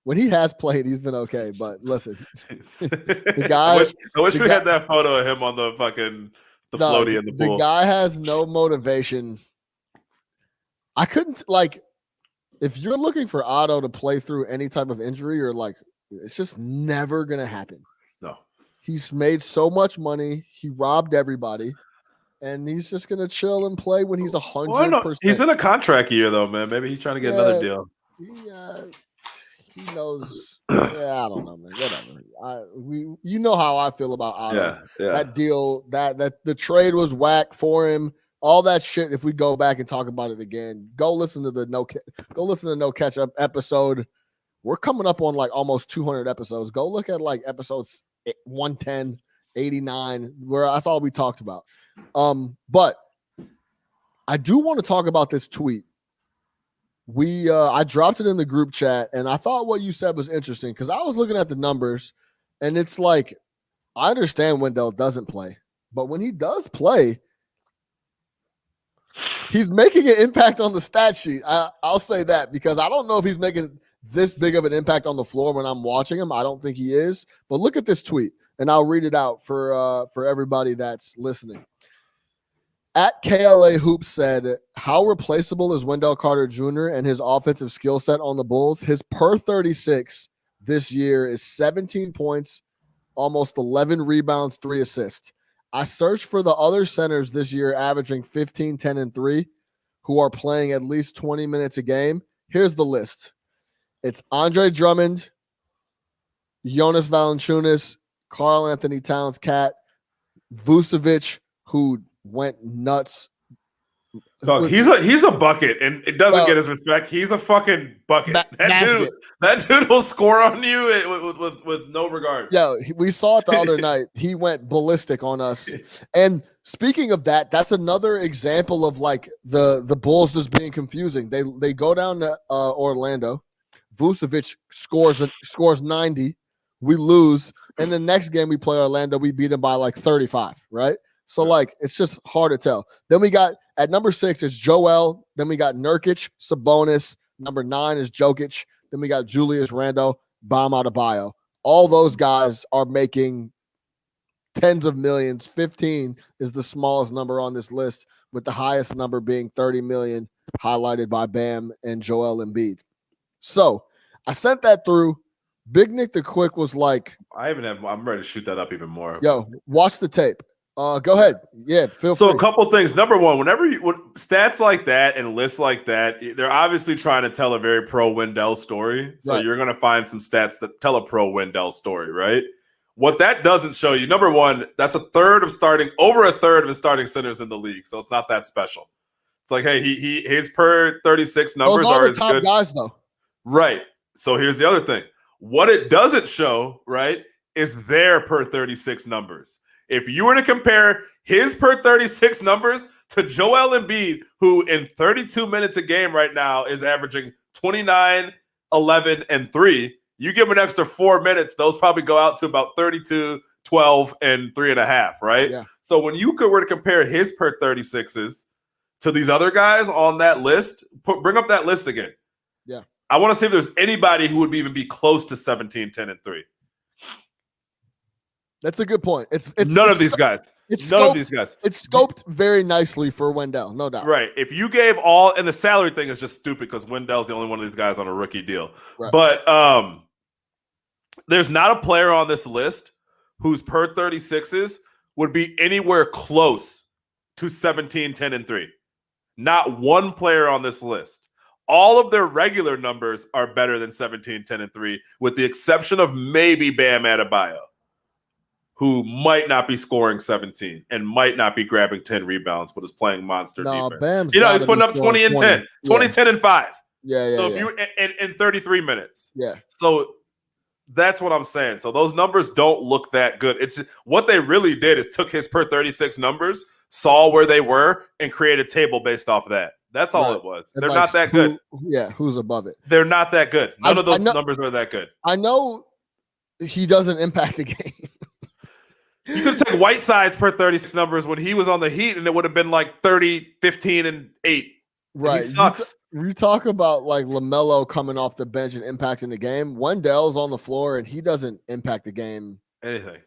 When he has played, he's been okay. But listen, the guy. I wish we had that photo of him on the floaty in the pool. The guy has no motivation. I couldn't if you're looking for Otto to play through any type of injury or it's just never gonna happen. No, he's made so much money. He robbed everybody. And he's just gonna chill and play when he's 100%. He's in a contract year though, man. Maybe he's trying to get another deal. He knows. I don't know, man. Whatever. You know how I feel about Otto. Yeah. That deal, that the trade was whack for him. All that shit. If we go back and talk about it again, go listen to the No Catch Up episode. We're coming up on almost 200 episodes. Go look at episodes 110, 89, where that's all we talked about. But I do want to talk about this tweet. I dropped it in the group chat, and I thought what you said was interesting because I was looking at the numbers, and it's I understand Wendell doesn't play, but when he does play, he's making an impact on the stat sheet. I'll say that because I don't know if he's making this big of an impact on the floor when I'm watching him. I don't think he is. But look at this tweet, and I'll read it out for everybody that's listening. At KLA Hoops said, how replaceable is Wendell Carter Jr. and his offensive skill set on the Bulls? His per 36 this year is 17 points, almost 11 rebounds, 3 assists. I searched for the other centers this year averaging 15, 10, and 3 who are playing at least 20 minutes a game. Here's the list. It's Andre Drummond, Jonas Valanciunas, Karl Anthony Towns, Cat, Vucevic, who went nuts. Dog, he's a bucket, and it doesn't get his respect. He's a fucking bucket. That dude will score on you with no regard. Yeah, we saw it the other night. He went ballistic on us. And speaking of that, that's another example of like the Bulls just being confusing. They go down to Orlando. Vucevic scores 90. We lose, and the next game we play Orlando, we beat them by like 35, right? So, like, it's just hard to tell. Then we got, at number 6, it's Joel. Then we got Nurkic, Sabonis. Number 9 is Jokic. Then we got Julius Randle, Bam Adebayo. All those guys are making tens of millions. 15 is the smallest number on this list, with the highest number being 30 million, highlighted by Bam and Joel Embiid. So, I sent that through. Big Nick the Quick was like, I'm ready to shoot that up even more. Yo, watch the tape. Go ahead. Yeah, feel free. So a couple things. Number one, whenever stats like that and lists like that, they're obviously trying to tell a very pro Wendell story. So You're going to find some stats that tell a pro Wendell story, right? What that doesn't show you, number one, that's over a third of his starting centers in the league. So it's not that special. It's like, hey, his per 36 numbers are as top good. Guys though. Right. So here's the other thing. What it doesn't show, right, is their per 36 numbers. If you were to compare his per 36 numbers to Joel Embiid, who in 32 minutes a game right now is averaging 29, 11, and 3, you give him an extra 4 minutes, those probably go out to about 32, 12, and 3.5, right? Yeah. So when you were to compare his per 36s to these other guys on that list, bring up that list again. Yeah. I want to see if there's anybody who would even be close to 17, 10, and 3. That's a good point. It's none of these guys. It's scoped very nicely for Wendell, no doubt. Right. If you gave all, and the salary thing is just stupid because Wendell's the only one of these guys on a rookie deal. Right. But there's not a player on this list whose per 36s would be anywhere close to 17, 10, and 3. Not one player on this list. All of their regular numbers are better than 17, 10, and 3, with the exception of maybe Bam Adebayo, who might not be scoring 17 and might not be grabbing 10 rebounds, but is playing monster defense. He's putting up 20 and 10, 20, 10, and 5. Yeah. So if you in 33 minutes. Yeah. So that's what I'm saying. So those numbers don't look that good. It's what they really did is took his per 36 numbers, saw where they were, and created a table based off of that. That's all it was. They're not that good. Who's above it? They're not that good. None of those numbers are that good. I know he doesn't impact the game. You could take Whiteside's per 36 numbers when he was on the Heat, and it would have been like 30, 15, and 8. Right. He sucks. You talk about like LaMelo coming off the bench and impacting the game. Wendell's on the floor, and he doesn't impact the game anything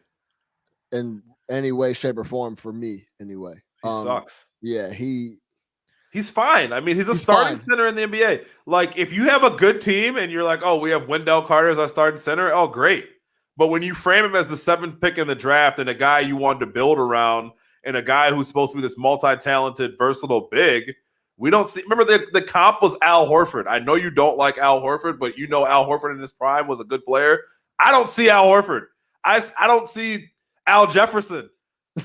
in any way, shape, or form for me. Anyway, he sucks. Yeah, he's fine. I mean, he's a starting center in the NBA. Like, if you have a good team and you're like, oh, we have Wendell Carter as our starting center, oh, great. But when you frame him as the 7th pick in the draft and a guy you wanted to build around and a guy who's supposed to be this multi-talented, versatile big, we don't see. Remember, the comp was Al Horford. I know you don't like Al Horford, but you know Al Horford in his prime was a good player. I don't see Al Horford. I don't see Al Jefferson.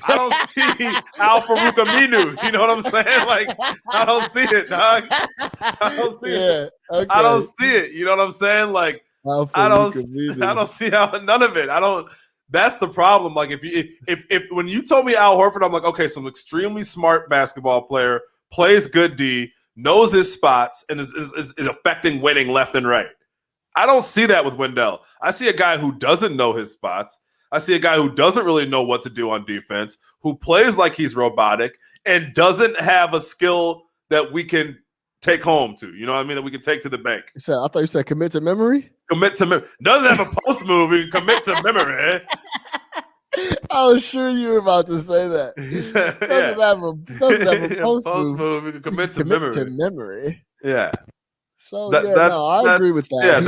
I don't see Al Farouk Aminu. You know what I'm saying? Like, I don't see it, dog. I don't see it. Okay. I don't see it. You know what I'm saying? Like, I don't see how none of it. That's the problem. Like, if when you told me Al Horford, I'm like, okay, some extremely smart basketball player, plays good D, knows his spots, and is affecting winning left and right. I don't see that with Wendell. I see a guy who doesn't know his spots. I see a guy who doesn't really know what to do on defense, who plays like he's robotic, and doesn't have a skill that we can take home to. You know what I mean? That we can take to the bank. I thought you said commit to memory. Commit to memory. Doesn't have a post movie. Commit to memory. I was sure you were about to say that. Doesn't have a post movie. Commit to memory. Yeah. So I agree with that. Yeah,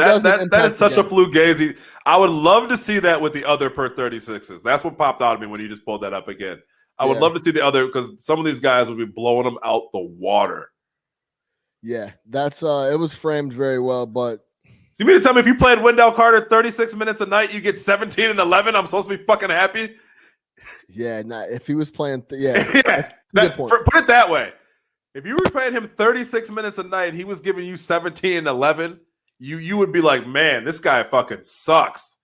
that is such a Fugazi. I would love to see that with the other per 36s. That's what popped out of me when you just pulled that up again. I would love to see the other, because some of these guys would be blowing them out the water. Yeah, that's it was framed very well, but you mean to tell me if you played Wendell Carter 36 minutes a night, you get 17 and 11? I'm supposed to be fucking happy? Yeah, if he was playing, Put it that way. If you were paying him 36 minutes a night and he was giving you 17 and 11, you would be like, man, this guy fucking sucks.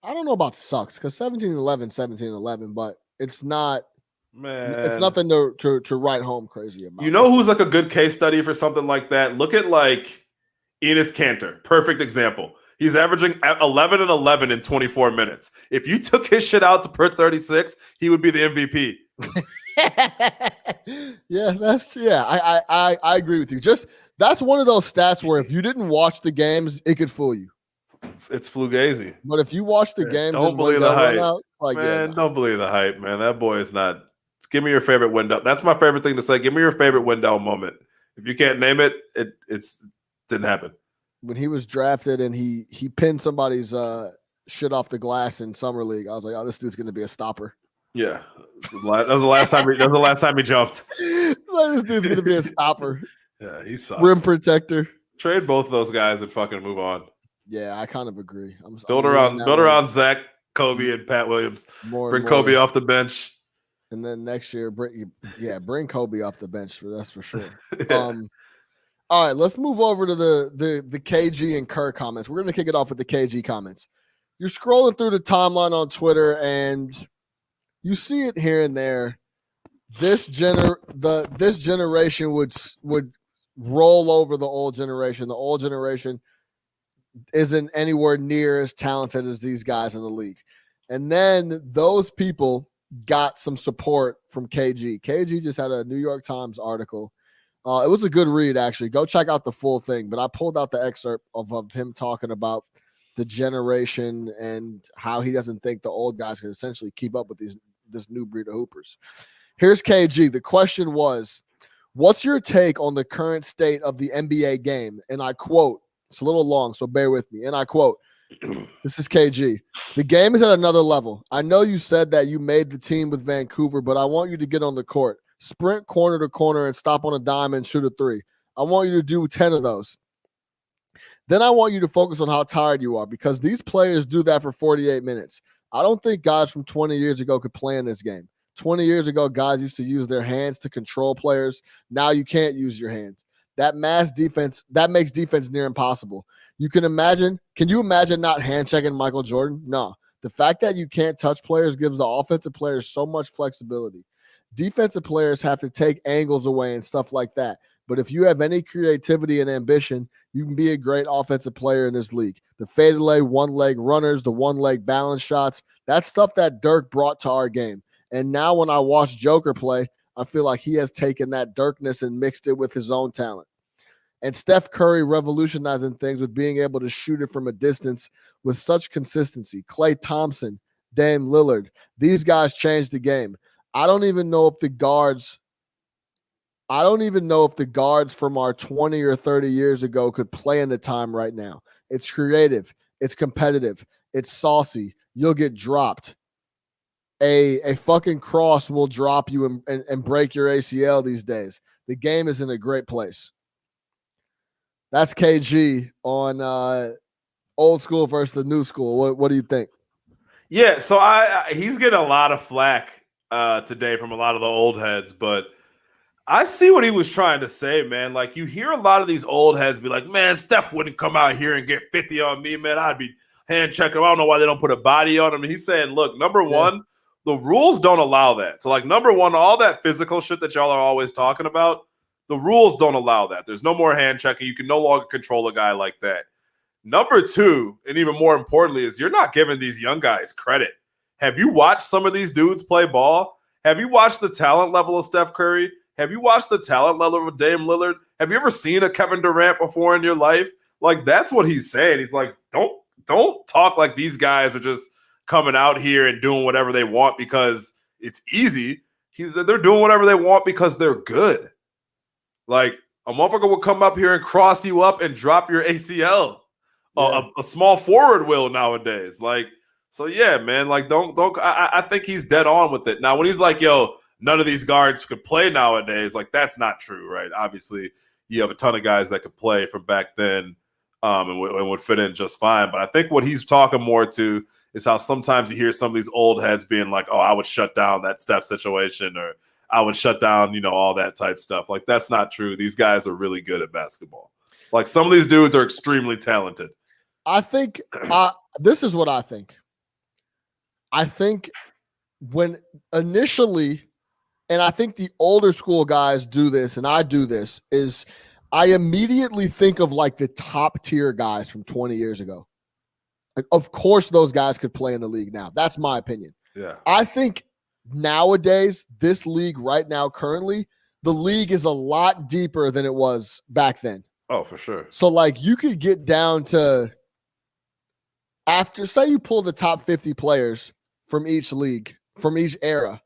I don't know about sucks, because 17-11, but it's not. Man, it's nothing to write home crazy about. You know who's like a good case study for something like that? Look at like Enes Kanter. Perfect example. He's averaging 11 and 11 in 24 minutes. If you took his shit out to per 36, he would be the MVP. I agree with you. Just that's one of those stats where if you didn't watch the games, it could fool you. It's Fugazi. But if you watch the games, don't believe the hype. Don't believe the hype, man. That boy is not. Give me your favorite Wendell. That's my favorite thing to say. Give me your favorite Wendell moment. If you can't name it, it didn't happen. When he was drafted and he pinned somebody's shit off the glass in summer league, I was like, oh, this dude's gonna be a stopper. Yeah, that was the last time. That was the last time he jumped. Like, this dude's gonna be a stopper. Yeah, he sucks. Rim protector. Trade both of those guys and fucking move on. Yeah, I kind of agree. Build around Zach, Kobe, and Pat Williams. Bring Kobe off the bench. And then next year, bring Kobe off the bench. That's for sure. All right, let's move over to the KG and Kerr comments. We're going to kick it off with the KG comments. You're scrolling through the timeline on Twitter, and you see it here and there. This generation would roll over the old generation. The old generation isn't anywhere near as talented as these guys in the league. And then those people got some support from KG. KG just had a New York Times article. It was a good read, actually. Go check out the full thing. But I pulled out the excerpt of him talking about the generation and how he doesn't think the old guys can essentially keep up with this new breed of hoopers. Here's KG. The question was, what's your take on the current state of the NBA game? And I quote, it's a little long, so bear with me. And I quote, this is KG. The game is at another level. I know you said that you made the team with Vancouver, but I want you to get on the court, sprint corner to corner, and stop on a dime and shoot a three. I want you to do 10 of those. Then I want you to focus on how tired you are, because these players do that for 48 minutes. I don't think guys from 20 years ago could play in this game. 20 years ago, guys used to use their hands to control players. Now you can't use your hands. That makes defense near impossible. Can you imagine not hand checking Michael Jordan? No. The fact that you can't touch players gives the offensive players so much flexibility. Defensive players have to take angles away and stuff like that. But if you have any creativity and ambition, you can be a great offensive player in this league. The fadeaway one-leg runners, the one-leg balance shots, that's stuff that Dirk brought to our game. And now when I watch Joker play, I feel like he has taken that Dirkness and mixed it with his own talent. And Steph Curry revolutionizing things with being able to shoot it from a distance with such consistency. Klay Thompson, Dame Lillard, these guys changed the game. I don't even know if the guards from our 20 or 30 years ago could play in the time right now. It's creative. It's competitive. It's saucy. You'll get dropped. A fucking cross will drop you and break your ACL these days. The game is in a great place. That's KG on old school versus the new school. What do you think? Yeah, so he's getting a lot of flack today from a lot of the old heads, but I see what he was trying to say, man. Like, you hear a lot of these old heads be like, man, Steph wouldn't come out here and get 50 on me, man. I'd be hand checking him. I don't know why they don't put a body on him. And he's saying, look, number one, the rules don't allow that. So, like, number one, all that physical shit that y'all are always talking about, the rules don't allow that. There's no more hand checking. You can no longer control a guy like that. Number two, and even more importantly, is you're not giving these young guys credit. Have you watched some of these dudes play ball? Have you watched the talent level of Steph Curry? Have you watched the talent level of Dame Lillard? Have you ever seen a Kevin Durant before in your life? Like, that's what he's saying. He's like, don't talk like these guys are just coming out here and doing whatever they want because it's easy. He said they're doing whatever they want because they're good. Like, a motherfucker will come up here and cross you up and drop your ACL. Yeah. A small forward will nowadays. Like, so yeah, man. Like, don't. I think he's dead on with it. Now, when he's like, yo, none of these guards could play nowadays, like, that's not true, right? Obviously, you have a ton of guys that could play from back then, and would fit in just fine. But I think what he's talking more to is how sometimes you hear some of these old heads being like, oh, I would shut down that Steph situation, or I would shut down, all that type stuff. Like, that's not true. These guys are really good at basketball. Like, some of these dudes are extremely talented. I think this is what I think. I think when initially, and I think the older school guys do this, and I do this, is I immediately think of like the top tier guys from 20 years ago. Like, of course, those guys could play in the league now. That's my opinion. Yeah. I think nowadays, this league right now, currently, the league is a lot deeper than it was back then. Oh, for sure. So, like, you could get down to after, say you pull the top 50 players from each league, from each era,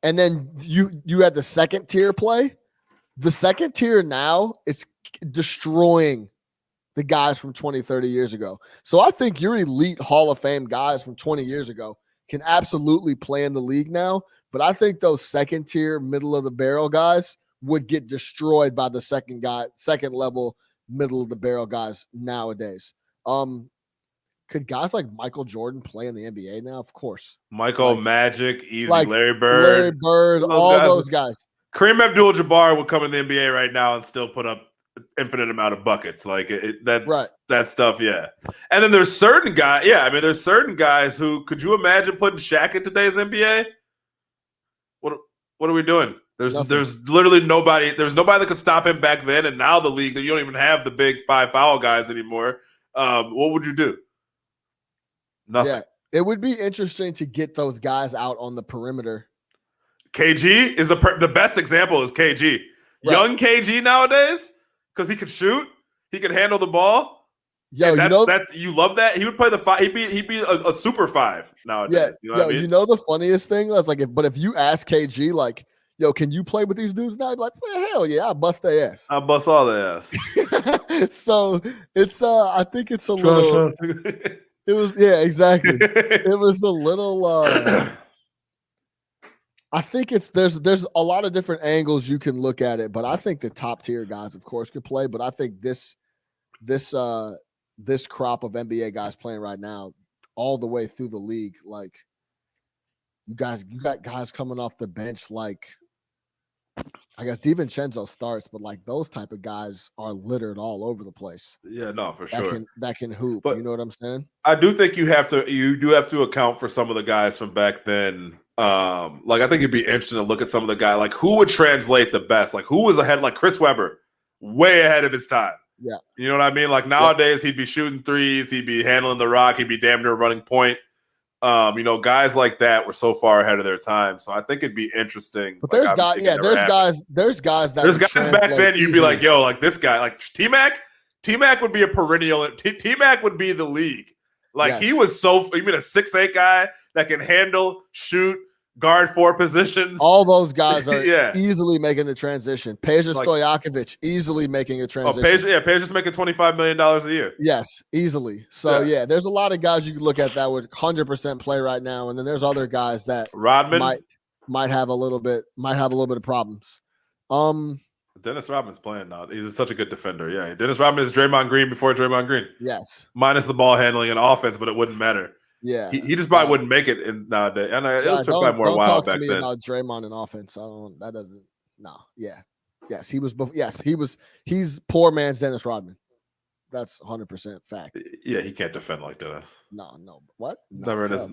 and then you had the second tier play. The second tier now is destroying the guys from 20, 30 years ago. So I think your elite Hall of Fame guys from 20 years ago can absolutely play in the league now. But I think those second tier, middle of the barrel guys would get destroyed by the second level, middle of the barrel guys nowadays. Could guys like Michael Jordan play in the NBA now? Of course. Michael, Magic, easy, like Larry Bird, all those guys. Kareem Abdul-Jabbar would come in the NBA right now and still put up infinite amount of buckets. Like, that stuff, yeah. And then there's certain guys, there's certain guys who, could you imagine putting Shaq in today's NBA? What are we doing? There's literally nobody. There's nobody that could stop him back then, and now the league, you don't even have the big 5 foul guys anymore. What would you do? Nothing. Yeah, it would be interesting to get those guys out on the perimeter. KG is the best example is KG. Right. Young KG nowadays, because he could shoot, he could handle the ball. Yo, that's you love that. He would play the 5. He'd be a super 5 nowadays. Yeah, you know what I mean? You know the funniest thing? That's like, but if you ask KG, like, yo, can you play with these dudes now? He'd be like, hell yeah, I'll bust their ass. I'll bust all their ass. So it's I think it's a little. It was, yeah, exactly. It was a little. I think there's a lot of different angles you can look at it, but I think the top tier guys, of course, could play. But I think this crop of NBA guys playing right now, all the way through the league, like you got guys coming off the bench, like I guess DiVincenzo starts, but like those type of guys are littered all over the place. Yeah, no, for sure. That can hoop. But you know what I'm saying? I do think you do have to account for some of the guys from back then. Like, I think it'd be interesting to look at some of the guys, like who would translate the best, like who was ahead, like Chris Webber, way ahead of his time. Yeah. You know what I mean? Like nowadays he'd be shooting threes, he'd be handling the rock, he'd be damn near running point. Guys like that were so far ahead of their time. So I think it'd be interesting. But there's guys back then you'd be like, yo, like this guy, like T-Mac would be a perennial. T-Mac would be the league. Like he was you mean a 6'8" guy that can handle, shoot, guard 4 positions. All those guys are easily making the transition. Peja Stojakovic easily making a transition. Peja's making $25 million a year. Yes, easily. So there's a lot of guys you can look at that would 100% play right now, and then there's other guys that Rodman might have a little bit of problems. Dennis Rodman's playing now. He's such a good defender. Yeah, Dennis Rodman is Draymond Green before Draymond Green. Yes, minus the ball handling and offense, but it wouldn't matter. Yeah, he just probably wouldn't make it in nowadays. And it was probably more wild back then. Don't talk to me about Draymond in offense. That doesn't. No. Yeah. Yes, he was. Yes, he was. He's poor man's Dennis Rodman. That's 100% fact. Yeah, he can't defend like Dennis. No. What? No,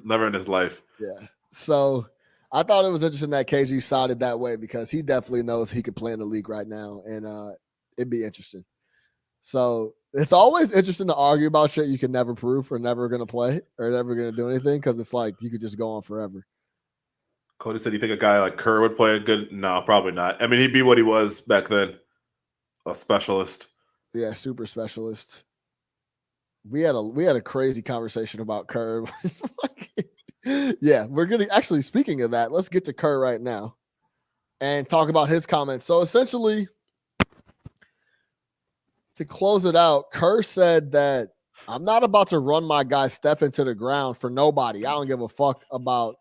never in his life. Yeah. So I thought it was interesting that KG sided that way because he definitely knows he could play in the league right now, and it'd be interesting. So It's always interesting to argue about shit you can never prove or never going to play or never going to do anything because it's like you could just go on forever. Cody said, "You think a guy like Kerr would play a good?" No, probably not. I mean, he'd be what he was back then, a specialist. Yeah, super specialist. We had a crazy conversation about Kerr. Yeah, we're gonna actually. Speaking of that, let's get to Kerr right now and talk about his comments. So essentially, to close it out, Kerr said that I'm not about to run my guy Steph into the ground for nobody. I don't give a fuck about.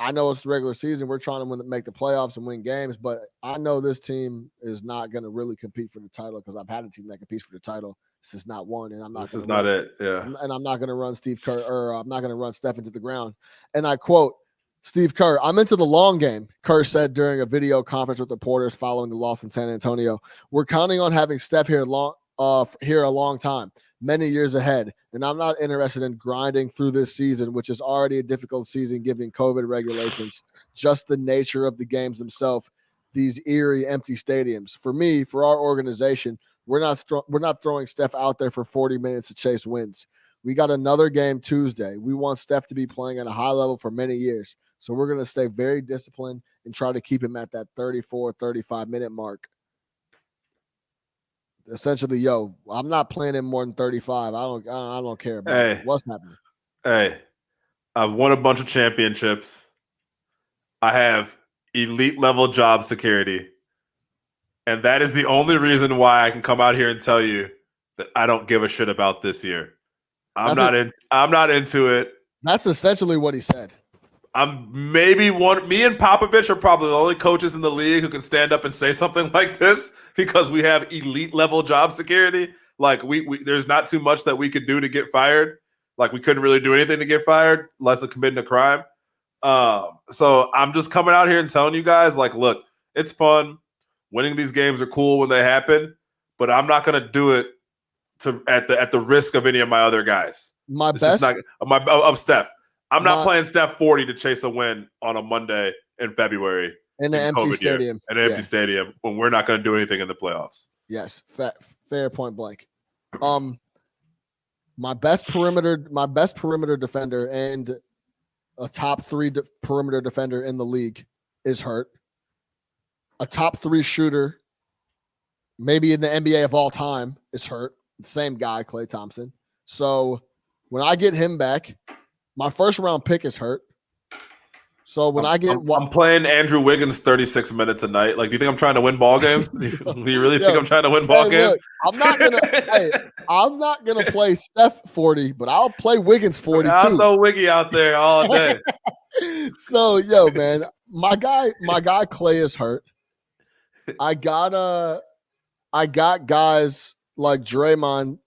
I know it's the regular season. We're trying to make the playoffs and win games, but I know this team is not going to really compete for the title because I've had a team that competes for the title. This is not one, and I'm not. This is not it. Yeah, and I'm not going to run Steve Kerr or I'm not going to run Steph into the ground. And I quote Steve Kerr, "I'm into the long game," Kerr said during a video conference with reporters following the loss in San Antonio. "We're counting on having Steph here a long time, many years ahead, and I'm not interested in grinding through this season, which is already a difficult season given COVID regulations, just the nature of the games themselves, these eerie empty stadiums. For me, for our organization, we're not throwing Steph out there for 40 minutes to chase wins. We got another game Tuesday. We want Steph to be playing at a high level for many years. So we're going to stay very disciplined and try to keep him at that 34, 35-minute mark." Essentially, yo, I'm not playing him more than 35. I don't care about what's happening. Hey, I've won a bunch of championships. I have elite level job security. And that is the only reason why I can come out here and tell you that I don't give a shit about this year. I'm not into it. That's essentially what he said. Me and Popovich are probably the only coaches in the league who can stand up and say something like this because we have elite level job security. Like we there's not too much that we could do to get fired. Like we couldn't really do anything to get fired unless of committing a crime. So I'm just coming out here and telling you guys, like, look, it's fun. Winning these games are cool when they happen, but I'm not going to do it at the risk of any of my other guys. Of Steph. I'm not playing Steph 40 to chase a win on a Monday in February in an empty stadium. In an empty stadium when we're not going to do anything in the playoffs. Yes, fair point blank. My best perimeter defender and a top 3 perimeter defender in the league is hurt. A top 3 shooter, maybe in the NBA of all time, is hurt. The same guy, Klay Thompson. So when I get him back, my first round pick is hurt. So when I'm playing Andrew Wiggins 36 minutes a night. Like, do you think I'm trying to win ball games? Do you really think I'm trying to win ball games? Look, I'm not gonna play Steph 40, but I'll play Wiggins 40 I'll too. throw Wiggy out there all day. So yo, man, my guy Klay is hurt. I got guys like Draymond.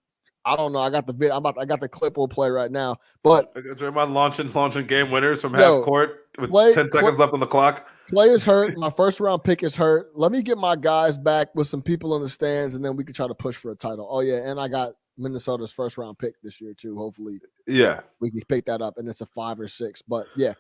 I don't know. I got the clip we'll play right now. But Draymond launching game winners from half court with 10 seconds left on the clock. Klay is hurt. My first round pick is hurt. Let me get my guys back with some people in the stands, and then we can try to push for a title. Oh yeah, and I got Minnesota's first round pick this year too. Hopefully, we can pick that up, and it's a 5 or 6. But yeah,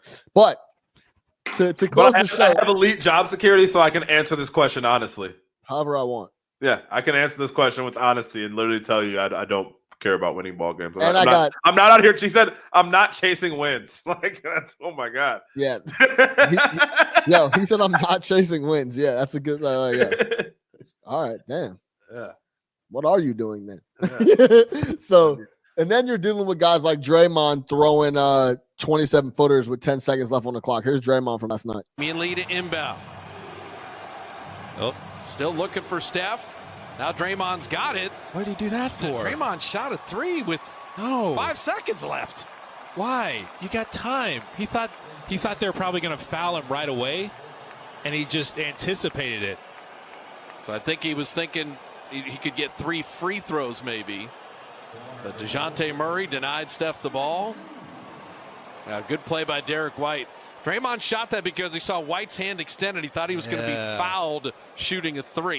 to close the show, I have elite job security, so I can answer this question honestly. However I want. Yeah, I can answer this question with honesty and literally tell you I don't care about winning ball games. I'm not out here. She said I'm not chasing wins. Like that's oh my god. Yeah. He said I'm not chasing wins. Yeah, that's a good. Yeah. All right, damn. Yeah. What are you doing then? Yeah. So, and then you're dealing with guys like Draymond throwing 27 footers with 10 seconds left on the clock. Here's Draymond from last night. Immediately to inbound. Oh, still looking for Steph. Now Draymond's got it. What did he do that for? Draymond shot a 3 with 5 seconds left. Why? You got time. He thought they were probably going to foul him right away, and he just anticipated it. So I think he was thinking he could get 3 free throws maybe. But DeJounte Murray denied Steph the ball. Good play by Derek White. Draymond shot that because he saw White's hand extended. He thought he was going to be fouled shooting a 3.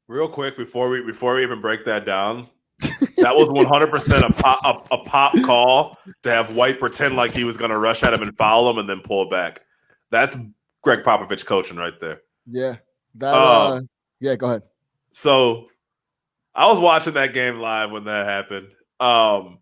Real quick, before we even break that down, that was 100% a pop call to have White pretend like he was going to rush at him and foul him and then pull back. That's Greg Popovich coaching right there. Yeah. Yeah, go ahead. So I was watching that game live when that happened. I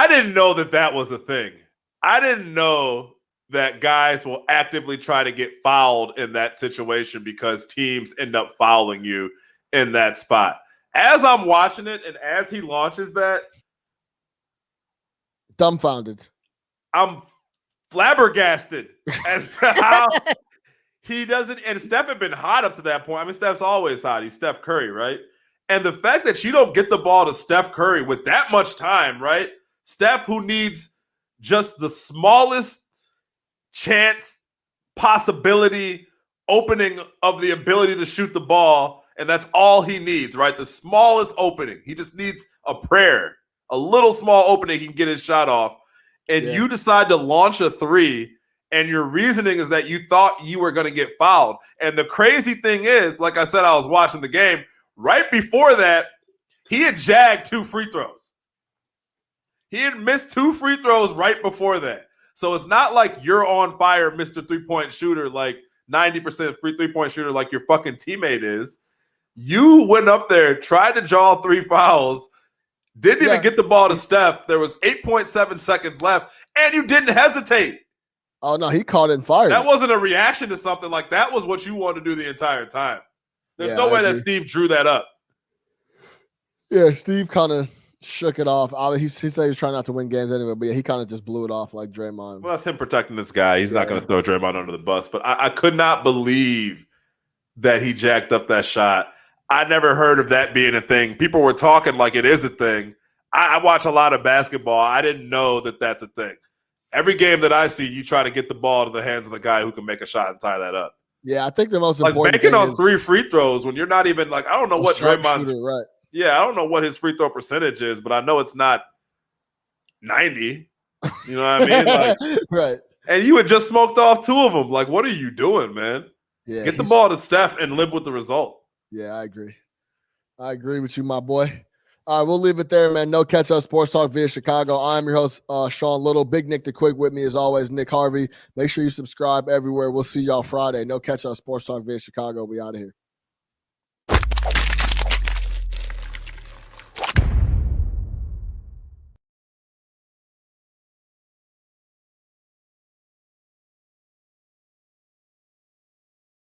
didn't know that was a thing. I didn't know that guys will actively try to get fouled in that situation because teams end up fouling you in that spot. As I'm watching it and as he launches that, dumbfounded. I'm flabbergasted as to how he doesn't. And Steph had been hot up to that point. I mean, Steph's always hot. He's Steph Curry, right? And the fact that you don't get the ball to Steph Curry with that much time, right? Steph, who needs just the smallest chance, possibility, opening of the ability to shoot the ball, and that's all he needs, right? The smallest opening. He just needs a prayer, a little small opening he can get his shot off. And you decide to launch a three, and your reasoning is that you thought you were going to get fouled. And the crazy thing is, like I said, I was watching the game. Right before that, he had jagged 2 free throws. He had missed 2 free throws right before that. So it's not like you're on fire, Mr. Three-point shooter, like 90% three-point shooter like your fucking teammate is. You went up there, tried to draw 3 fouls, didn't even get the ball to Steph. There was 8.7 seconds left, and you didn't hesitate. Oh, no, he caught it and fired. That wasn't a reaction to something. Like, that was what you wanted to do the entire time. There's no way that Steve drew that up. Yeah, Steve kind of shook it off. He said he was trying not to win games anyway, but he kind of just blew it off like Draymond. Well, that's him protecting this guy. He's not going to throw Draymond under the bus. But I could not believe that he jacked up that shot. I never heard of that being a thing. People were talking like it is a thing. I watch a lot of basketball. I didn't know that that's a thing. Every game that I see, you try to get the ball to the hands of the guy who can make a shot and tie that up. Yeah, I think the most important making thing on 3 free throws when you're not even like, I don't know what Draymond's shooter, right. Yeah, I don't know what his free throw percentage is, but I know it's not 90. You know what I mean? Like, right. And you had just smoked off 2 of them. Like, what are you doing, man? Yeah, get the ball to Steph and live with the result. Yeah, I agree. I agree with you, my boy. All right, we'll leave it there, man. No Catch Up Sports Talk via Chicago. I'm your host, Sean Little. Big Nick the Quick with me as always, Nick Harvey. Make sure you subscribe everywhere. We'll see y'all Friday. No Catch Up Sports Talk via Chicago. We out of here.